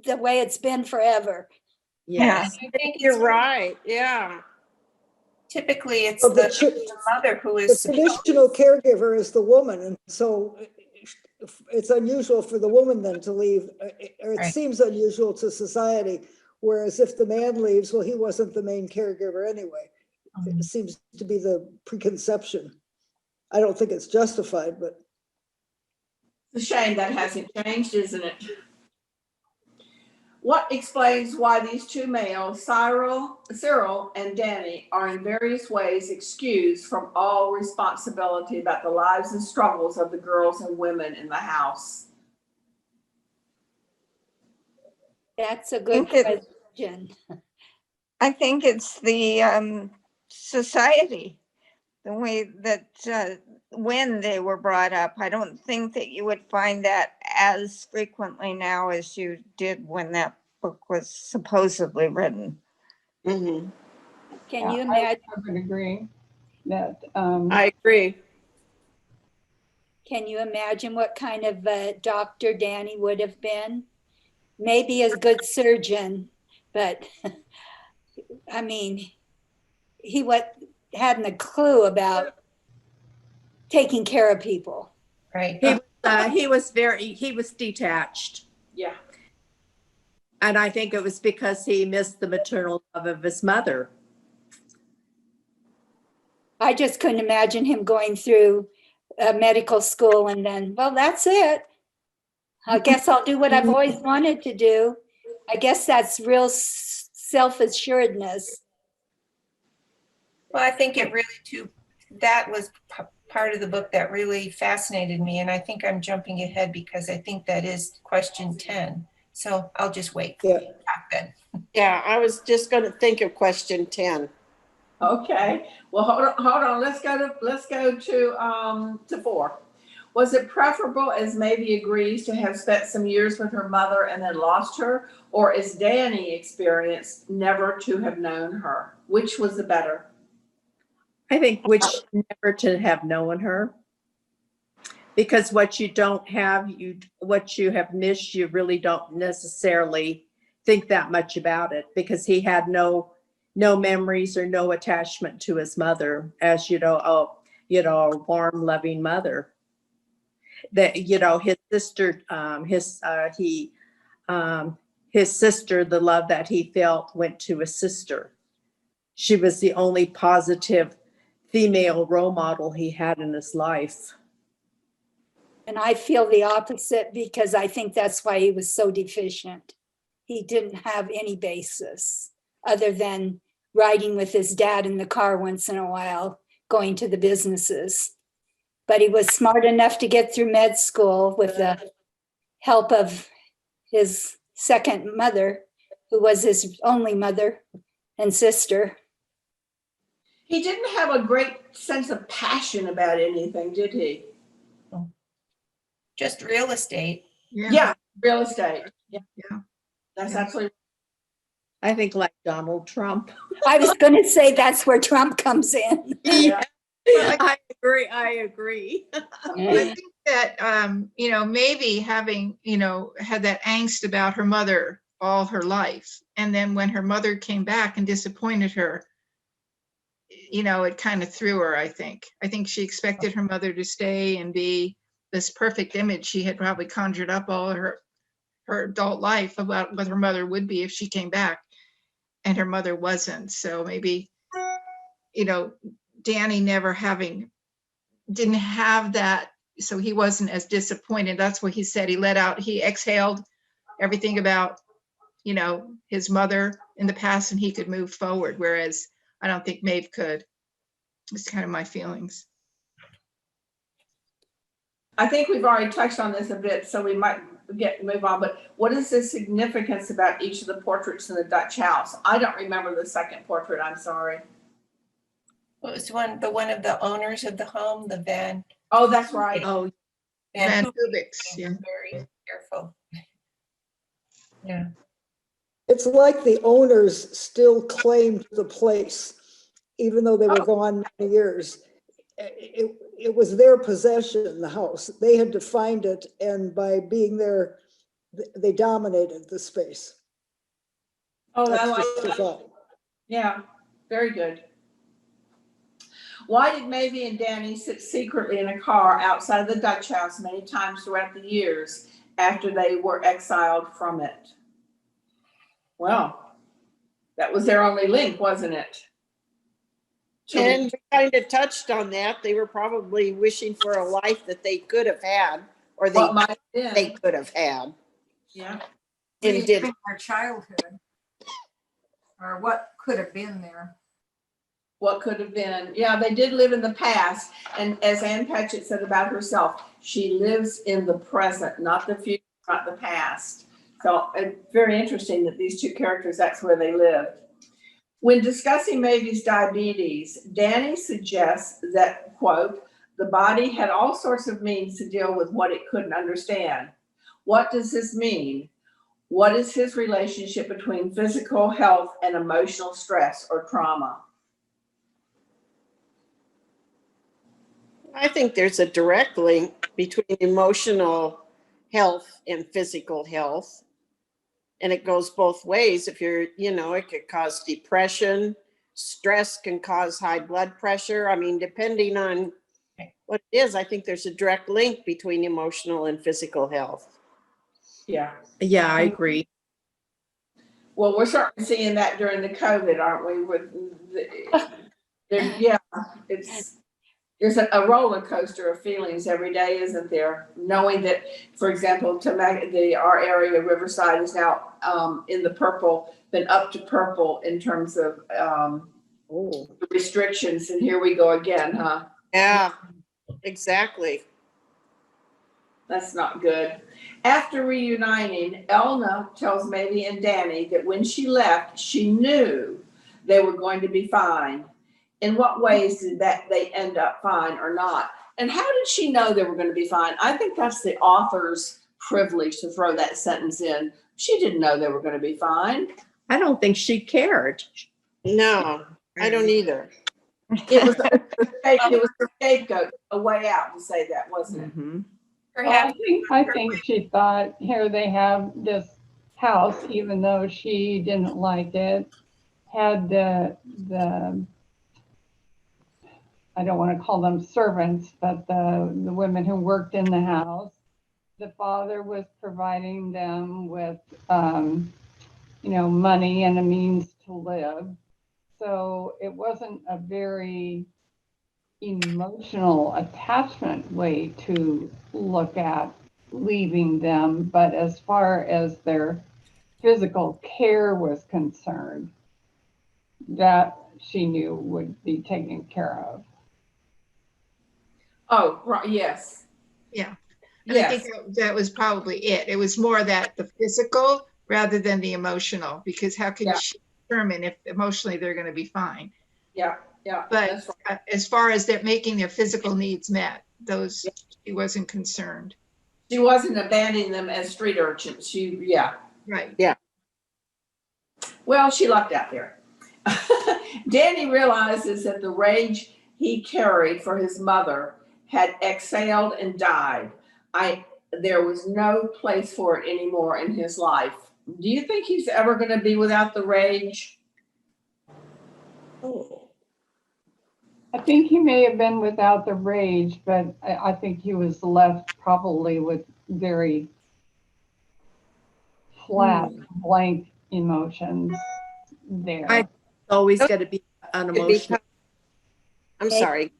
the way it's been forever. Yes. I think You're right. Yeah. Typically, it's Well, the mother who The is supposed traditional caregiver is the woman, and so it's unusual for the woman then to leave, or it Right. seems unusual to society. Whereas if the man leaves, well, he wasn't the main caregiver anyway. It seems to be the preconception. I don't think it's justified, but It's a shame that hasn't changed, isn't it? What explains why these two males, Cyril and Danny, are in various ways excused from all responsibility about the lives and struggles of the girls and women in the house? That's a good question. I think it's the society, the way that when they were brought up. I don't think that you would find that as frequently now as you did when that book was supposedly written. Mm-hmm. Can you imagine? I would agree that. I agree. Can you imagine what kind of doctor Danny would have been? Maybe a good surgeon, but I mean, he hadn't a clue about taking care of people. right. He was detached. Yeah. And I think it was because he missed the maternal love of his mother. I just couldn't imagine him going through medical school and then, well, that's it. I guess I'll do what I've always wanted to do. I guess that's real self-assuredness. Well, I think it really too, that was part of the book that really fascinated me. And I think I'm jumping ahead because I think that is question 10. So I'll just wait. yeah. Then. Yeah, I was just going to think of question 10. Okay. Well, hold on. Let's go to 4. Was it preferable, as Maybe agrees, to have spent some years with her mother and then lost her, or as Danny experienced, never to have known her? Which was the better? I think which never to have known her. Because what you don't have, what you have missed, you really don't necessarily think that much about it, because he had no memories or no attachment to his mother, as a warm, loving mother. That his sister, his sister, the love that he felt went to his sister. She was the only positive female role model he had in his life. And I feel the opposite because I think that's why he was so deficient. He didn't have any basis other than riding with his dad in the car once in a while, going to the businesses. But he was smart enough to get through med school with the help of his second mother, who was his only mother and sister. He didn't have a great sense of passion about anything, did he? Just real estate. Yeah, real estate. Yeah. Yeah. That's Yeah. absolutely. I think like Donald Trump. I was going to say that's where Trump comes in. Yeah. I agree. I agree. I think that, maybe having, had that angst about her mother all her life. And then when her mother came back and disappointed her, it kind of threw her, I think. I think she expected her mother to stay and be this perfect image she had probably conjured up all her adult life about what her mother would be if she came back. And her mother wasn't. So maybe, Danny didn't have that, so he wasn't as disappointed. That's what he said. He exhaled everything about, his mother in the past, and he could move forward. Whereas I don't think Maeve could. It's kind of my feelings. I think we've already touched on this a bit, so we might move on. But what is the significance about each of the portraits in the Dutch house? I don't remember the second portrait. I'm sorry. What was the one of the owners of the home, the Van Oh, that's right. Oh, Van Hook, Kubik's, yeah. very careful. Yeah. It's like the owners still claimed the place, even though they were gone many years. It was their possession, the house. They had defined it, and by being there, they dominated the space. Oh, I That's like just a that. thought. Yeah, very good. Why did Maeve and Danny sit secretly in a car outside of the Dutch house many times throughout the years after they were exiled from it? Well, that was their only link, wasn't it? And we kind of touched on that. They were probably wishing for a life that they could have had, or What might have been. they could have had. Yeah. And did Reliving their childhood, or what could have been there. What could have been. Yeah, they did live in the past. And as Ann Patchett said about herself, she lives in the present, not the future, not the past. So it's very interesting that these two characters, that's where they lived. When discussing Maeve's diabetes, Danny suggests that, quote, the body had all sorts of means to deal with what it couldn't understand. What does this mean? What is his relationship between physical health and emotional stress or trauma? I think there's a direct link between emotional health and physical health. And it goes both ways. If you're, it could cause depression, stress can cause high blood pressure. I mean, depending on what it is, I think there's a direct link between emotional and physical health. Yeah. yeah, I agree. Well, we're certainly seeing that during the COVID, aren't we? There's a roller coaster of feelings every day, isn't there? Knowing that, for example, our area, Riverside, is now in the purple, been up to purple in terms of restrictions. And here we go again, huh? Yeah, exactly. That's not good. After reuniting, Elna tells Maeve and Danny that when she left, she knew they were going to be fine. In what ways did they end up fine or not? And how did she know they were going to be fine? I think that's the author's privilege to throw that sentence in. She didn't know they were going to be fine. I don't think she cared. No, I don't either. It was her scapegoat, a way out to say that, wasn't it? Mm-hmm. I think she thought, here they have this house, even though she didn't like it, had the I don't want to call them servants, but the women who worked in the house. The father was providing them with, money and a means to live. So it wasn't a very emotional attachment way to look at leaving them. But as far as their physical care was concerned, that she knew would be taken care of. Oh, right. Yes. Yeah. And I think that was probably it. It was more that the physical rather than the emotional, because how can she determine if emotionally they're going to be fine? Yeah. But as far as making their physical needs met, those she wasn't concerned. She wasn't abandoning them as street urchins. Yeah. Right. Well, she lucked out there. Danny realizes that the rage he carried for his mother had exhaled and died. There was no place for it anymore in his life. Do you think he's ever going to be without the rage? Oh, I think he may have been without the rage, but I think he was left probably with very flat, blank emotions there. It's always going to be unemotional. I'm Okay. sorry.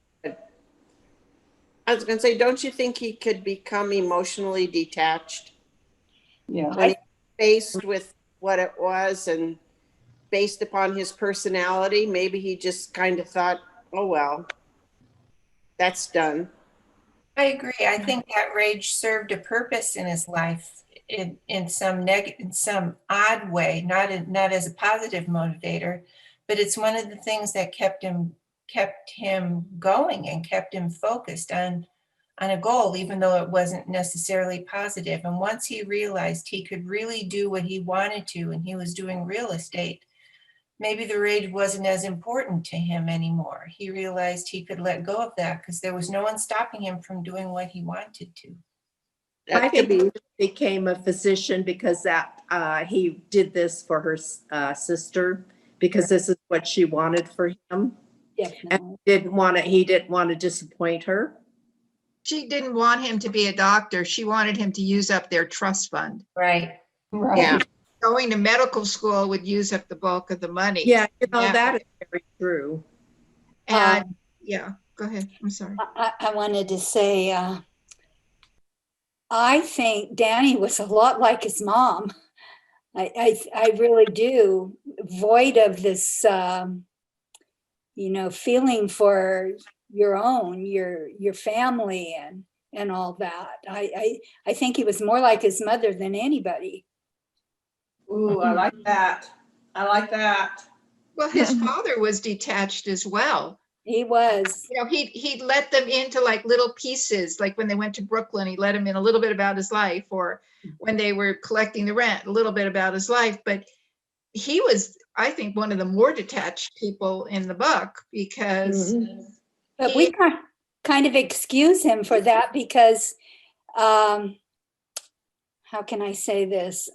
I was going to say, don't you think he could become emotionally detached Yeah. when he's faced with what it was and based upon his personality? Maybe he just kind of thought, oh, well, that's done. I agree. I think that rage served a purpose in his life in some odd way, not as a positive motivator, but it's one of the things that kept him going and kept him focused on a goal, even though it wasn't necessarily positive. And once he realized he could really do what he wanted to, and he was doing real estate, maybe the rage wasn't as important to him anymore. He realized he could let go of that because there was no one stopping him from doing what he wanted to. I That think could be. he became a physician because he did this for her sister, because this is what she wanted for him. Definitely. And he didn't want to disappoint her. She didn't want him to be a doctor. She wanted him to use up their trust fund. Right. Right. Yeah. Going to medical school would use up the bulk of the money. Yeah, Yeah. that is very true. And yeah, go ahead. I'm sorry. I wanted to say, I think Danny was a lot like his mom. I really do, void of this, feeling for your family and all that. I think he was more like his mother than anybody. Ooh, I like that. I like that. Well, his father was detached as well. He was. You know, he'd let them into like little pieces, like when they went to Brooklyn, he let them in a little bit about his life, or when they were collecting the rent, a little bit about his life. But he was, I think, one of the more detached people in the book because But we kind of excuse him for that because, how can I say this?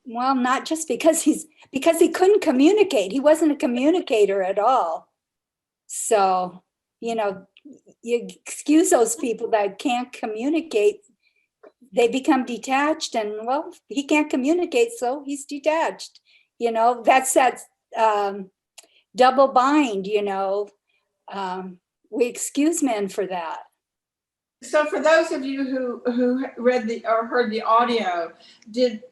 Well, not just because he couldn't communicate. He wasn't a communicator at all. So, you excuse those people that can't communicate. They become detached, and well, he can't communicate, so he's detached. That's that double bind. We excuse men for that. So for those of you who read or heard the audio, did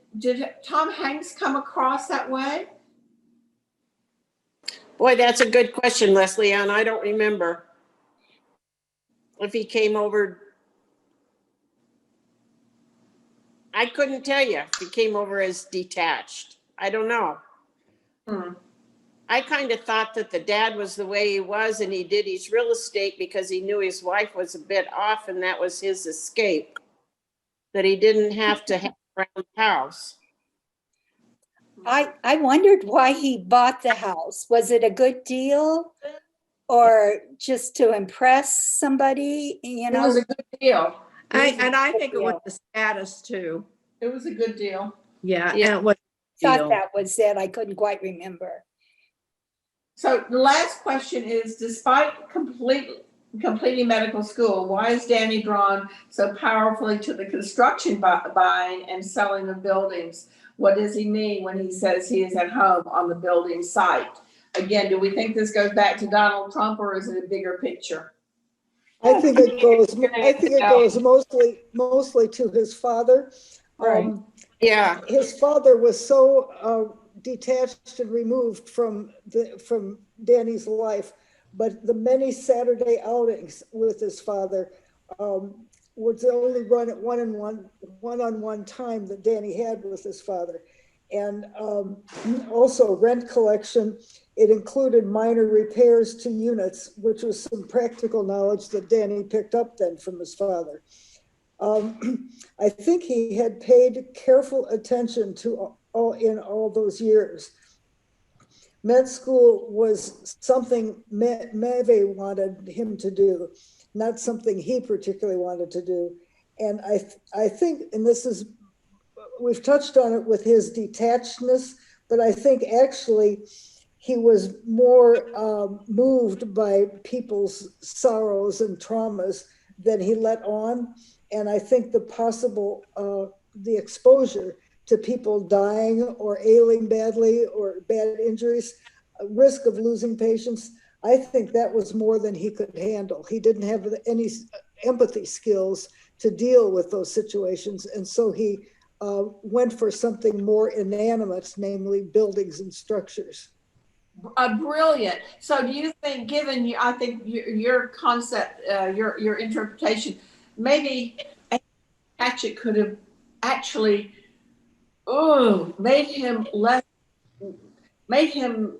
Tom Hanks come across that way? Boy, that's a good question, Leslie Ann. I don't remember if he came over. I couldn't tell you if he came over as detached. I don't know. I kind of thought that the dad was the way he was, and he did his real estate because he knew his wife was a bit off, and that was his escape, that he didn't have to have around the house. I wondered why he bought the house. Was it a good deal or just to impress somebody? It was a good deal. I think it was the status too. It was a good deal. Yeah, Yeah. and it was a Thought deal. that was it. I couldn't quite remember. So the last question is, despite completing medical school, why is Danny drawn so powerfully to the construction buying and selling of buildings? What does he mean when he says he is at home on the building site? Again, do we think this goes back to Donald Trump, or is it a bigger picture? I think it goes mostly to his father. Right. Yeah. His father was so detached and removed from Danny's life, but the many Saturday outings with his father was the only one-on-one time that Danny had with his father. And also rent collection. It included minor repairs to units, which was some practical knowledge that Danny picked up then from his father. I think he had paid careful attention to in all those years. Med school was something Meve wanted him to do, not something he particularly wanted to do. And I think, and this is, we've touched on it with his detachedness, but I think actually he was more moved by people's sorrows and traumas than he let on. And I think the possible, the exposure to people dying or ailing badly or bad injuries, risk of losing patients, I think that was more than he could handle. He didn't have any empathy skills to deal with those situations. And so he went for something more inanimate, namely buildings and structures. Brilliant. So do you think, given you, I think your concept, your interpretation, maybe Hatchet could have actually made him less, made him,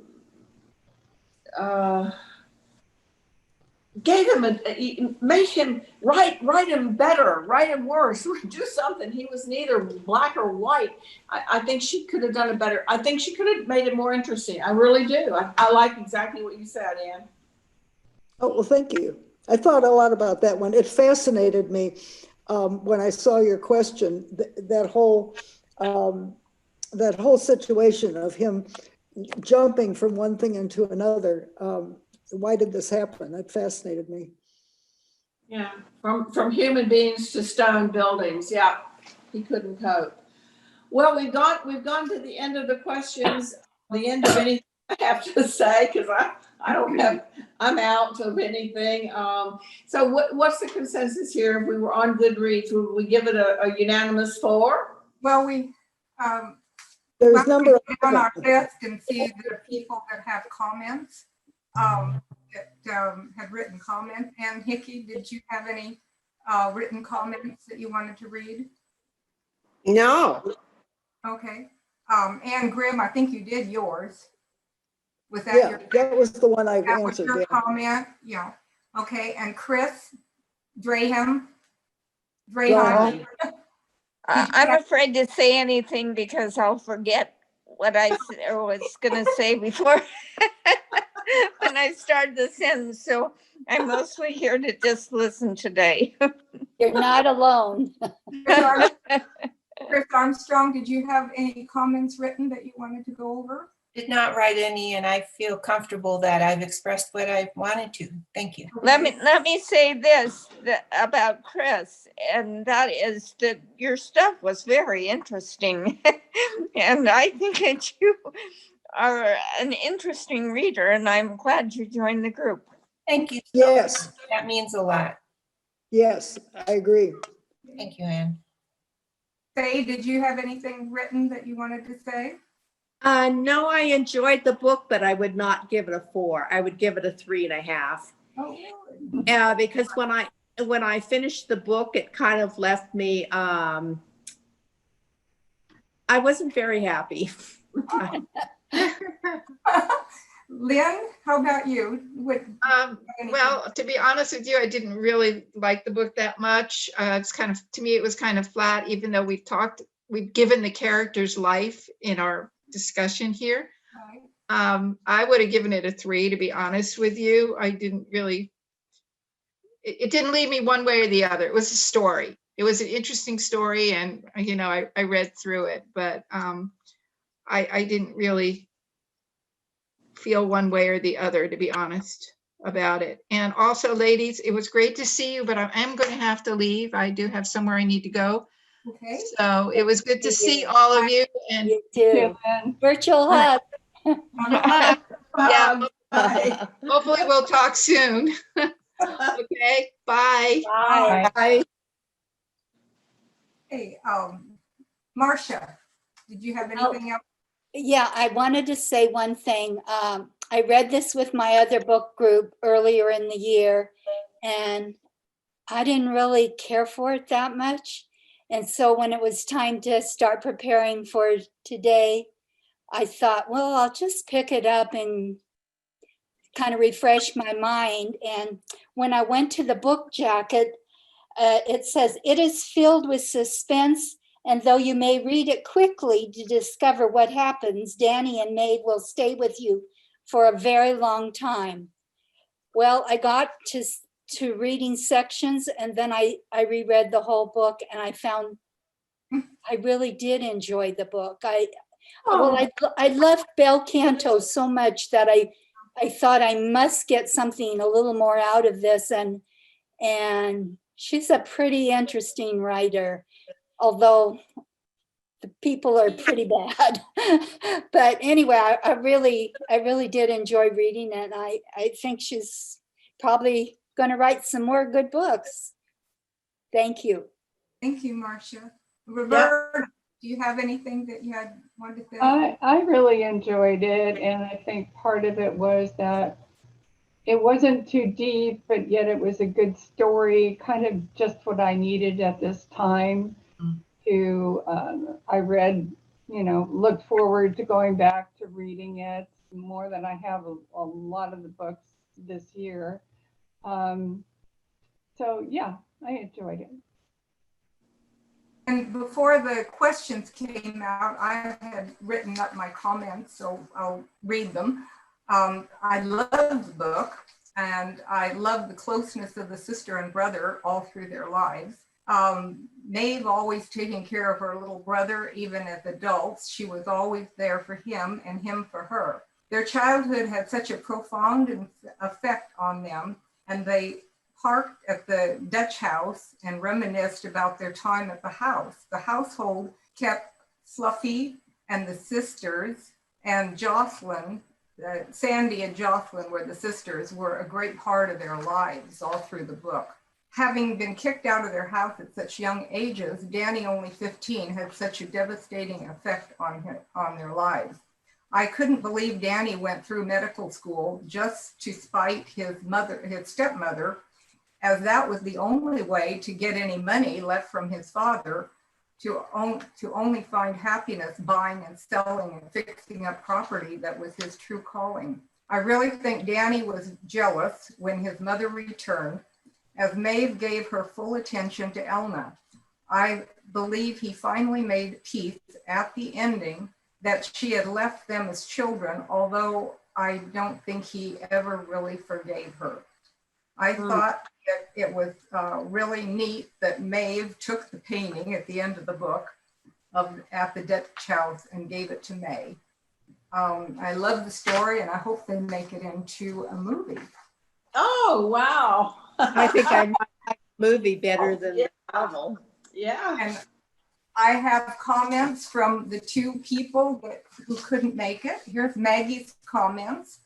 gave him made him write him better, write him worse, do something. He was neither black or white. I think she could have done it better. I think she could have made it more interesting. I really do. I like exactly what you said, Ann. Oh, well, thank you. I thought a lot about that one. It fascinated me when I saw your question, that whole situation of him jumping from one thing into another. Why did this happen? That fascinated me. Yeah, from human beings to stone buildings. Yeah, he couldn't cope. Well, we've gone to the end of the questions, the end of anything I have to say, because I don't have, I'm out of anything. So what's the consensus here? If we were on Goodreads, would we give it a unanimous 4? Well, we, There's number on our list and see the people that have comments, that have written comments. And Hickey, did you have any written comments that you wanted to read? No. Okay. Ann Grimm, I think you did yours. Was that your? That was the one I That was answered. your Yeah. comment? Yeah. Okay. And Chris Draham. I'm afraid to say anything because I'll forget what I was going to say before when I start the sentence. So I'm mostly here to just listen today. You're not alone. Chris Armstrong, did you have any comments written that you wanted to go over? Did not write any, and I feel comfortable that I've expressed what I wanted to. Thank you. Let me say this about Chris, and that is that your stuff was very interesting. And I think that you are an interesting reader, and I'm glad you joined the group. Thank you. Yes. That means a lot. Yes, I agree. Thank you, Ann. Faye, did you have anything written that you wanted to say? No, I enjoyed the book, but I would not give it a 4. I would give it a 3.5. Oh, really? Because when I finished the book, it kind of left me, I wasn't very happy. Lynn, how about you? Well, to be honest with you, I didn't really like the book that much. It's kind of, to me, it was kind of flat, even though we've given the characters life in our discussion here. I would have given it a 3, to be honest with you. I didn't really, it didn't lead me one way or the other. It was a story. It was an interesting story, and I read through it, but I didn't really feel one way or the other, to be honest about it. And also, ladies, it was great to see you, but I am going to have to leave. I do have somewhere I need to go. Okay. So it was good to see all of you. And You too. Virtual hug. yeah, hopefully we'll talk soon. Okay, bye. Bye. I Hey, Marcia, did you have anything else? Yeah, I wanted to say one thing. I read this with my other book group earlier in the year, and I didn't really care for it that much. And so when it was time to start preparing for today, I thought, well, I'll just pick it up and kind of refresh my mind. And when I went to the book jacket, it says, it is filled with suspense, and though you may read it quickly to discover what happens, Danny and Maeve will stay with you for a very long time. Well, I got to reading sections, and then I reread the whole book, and I found I really did enjoy the book. I loved Bel Canto so much that I thought I must get something a little more out of this, and she's a pretty interesting writer, although the people are pretty bad. But anyway, I really did enjoy reading it. I think she's probably going to write some more good books. Thank you. Thank you, Marcia. Roberta, do you have anything that you had wanted to say? I really enjoyed it, and I think part of it was that it wasn't too deep, but yet it was a good story, kind of just what I needed at this time. I read, looked forward to going back to reading it more than I have a lot of the books this year. So yeah, I enjoyed it. And before the questions came out, I had written up my comments, so I'll read them. I love the book, and I love the closeness of the sister and brother all through their lives. Maeve always taking care of her little brother, even as adults. She was always there for him and him for her. Their childhood had such a profound effect on them, and they parked at the Dutch house and reminisced about their time at the house. The household kept Fluffy and the sisters and Jocelyn, Sandy and Jocelyn were the sisters, were a great part of their lives all through the book. Having been kicked out of their house at such young ages, Danny, only 15, had such a devastating effect on their lives. I couldn't believe Danny went through medical school just to spite his stepmother, as that was the only way to get any money left from his father to only find happiness buying and selling and fixing up property that was his true calling. I really think Danny was jealous when his mother returned, as Maeve gave her full attention to Elna. I believe he finally made peace at the ending that she had left them as children, although I don't think he ever really forgave her. I thought that it was really neat that Maeve took the painting at the end of the book at the Dutch house and gave it to May. I love the story, and I hope they make it into a movie. Oh, wow. I think I might like the movie better than the novel. Yeah. And I have comments from the two people who couldn't make it. Here's Maggie's comments.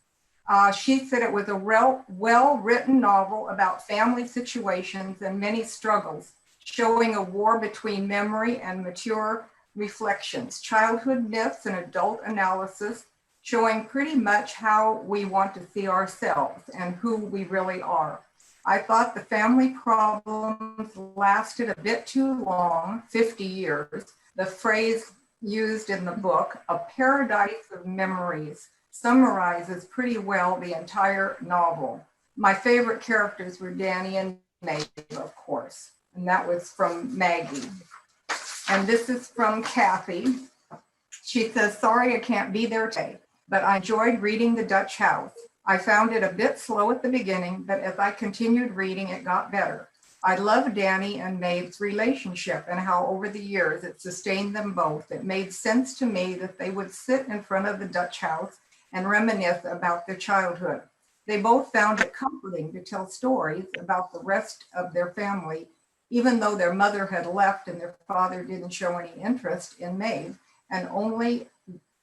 She said it was a well-written novel about family situations and many struggles, showing a war between memory and mature reflections, childhood myths and adult analysis, showing pretty much how we want to see ourselves and who we really are. I thought the family problems lasted a bit too long, 50 years. The phrase used in the book, a paradise of memories, summarizes pretty well the entire novel. My favorite characters were Danny and Maeve, of course, and that was from Maggie. And this is from Kathy. She says, sorry I can't be there today, but I enjoyed reading The Dutch House. I found it a bit slow at the beginning, but as I continued reading, it got better. I love Danny and Maeve's relationship and how over the years it sustained them both. It made sense to me that they would sit in front of the Dutch house and reminisce about their childhood. They both found it comforting to tell stories about the rest of their family, even though their mother had left and their father didn't show any interest in Maeve and only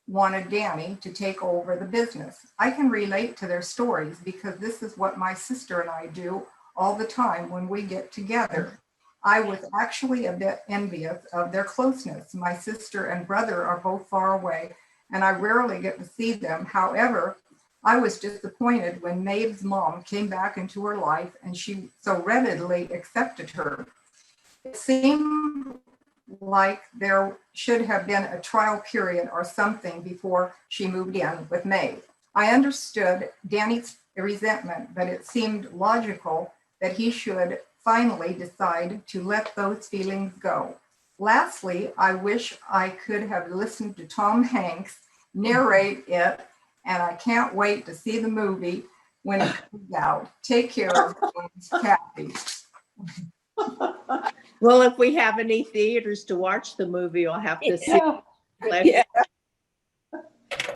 wanted Danny to take over the business. I can relate to their stories because this is what my sister and I do all the time when we get together. I was actually a bit envious of their closeness. My sister and brother are both far away, and I rarely get to see them. However, I was disappointed when Maeve's mom came back into her life and she so readily accepted her. It seemed like there should have been a trial period or something before she moved in with May. I understood Danny's resentment, but it seemed logical that he should finally decide to let those feelings go. Lastly, I wish I could have listened to Tom Hanks narrate it, and I can't wait to see the movie when it comes out. Take care, Kathy. Well, if we have any theaters to watch the movie, I'll have to see. Yeah.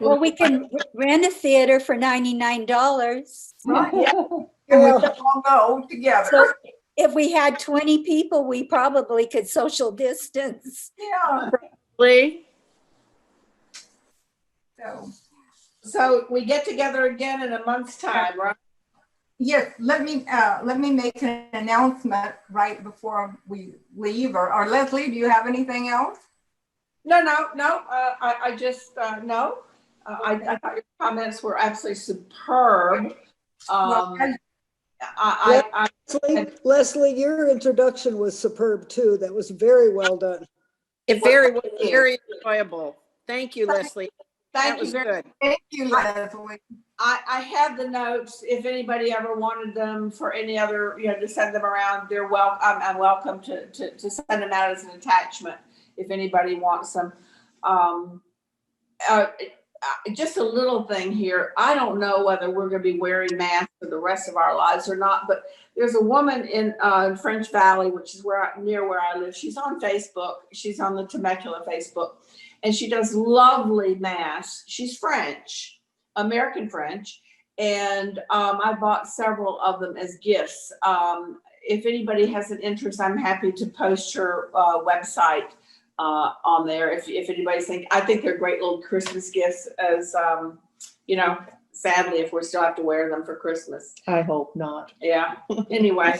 Well, we can rent a theater for $99. Right. Yeah. And we Yeah. can all go together. So if we had 20 people, we probably could social distance. Yeah. Lee? So So we get together again in a month's time, right? yes, let me make an announcement right before we leave. Or Leslie, do you have anything else? No. I just, no. I thought your comments were absolutely superb. Well, I Leslie, your introduction was superb too. That was very well done. It very was you. very enjoyable. Thank you, Leslie. That thank you was very good. thank you, Leslie. I have the notes. If anybody ever wanted them for any other, to send them around, they're welcome. I'm welcome to send them out as an attachment if anybody wants them. Just a little thing here. I don't know whether we're going to be wearing masks for the rest of our lives or not, but there's a woman in French Valley, which is near where I live. She's on Facebook. She's on the Temecula Facebook, and she does lovely masks. She's French, American French, and I bought several of them as gifts. If anybody has an interest, I'm happy to post her website on there. If anybody's I think they're great little Christmas gifts, as sadly, if we still have to wear them for Christmas. I hope not. Yeah. Anyway.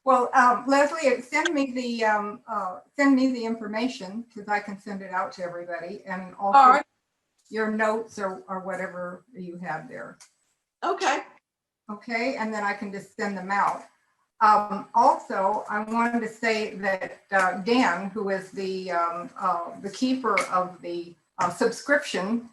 Well, Leslie, send me the information because I can send it out to everybody, and also All right. your notes or whatever you have there. Okay. Okay, and then I can just send them out. Also, I wanted to say that Dan, who is the keeper of the subscription,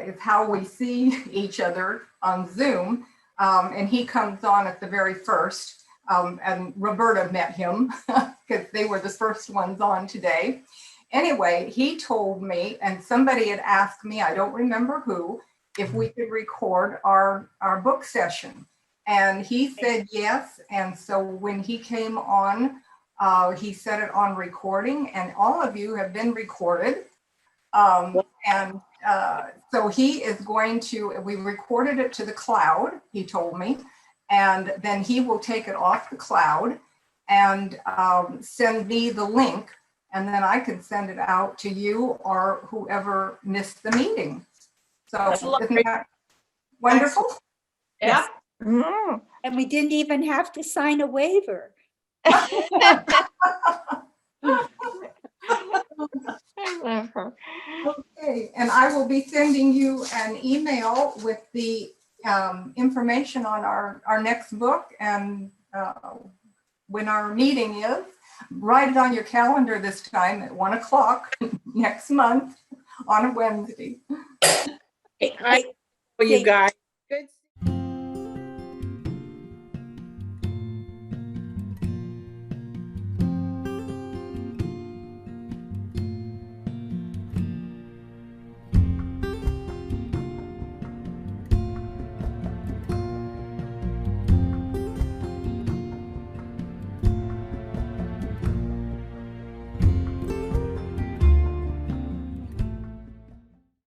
is how we see each other on Zoom, and he comes on at the very first. And Roberta met him because they were the first ones on today. Anyway, he told me, and somebody had asked me, I don't remember who, if we could record our book session. And he said yes. And so when he came on, he set it on recording, and all of you have been recorded. So he is going to, we recorded it to the cloud, he told me, and then he will take it off the cloud and send me the link, and then I can send it out to you or whoever missed the meeting. So isn't that wonderful? Yeah. Mm. And we didn't even have to sign a waiver. I love her. Okay, and I will be sending you an email with the information on our next book and when our meeting is. Write it on your calendar this time at 1 o'clock next month on a Wednesday. Hi, you guys. Good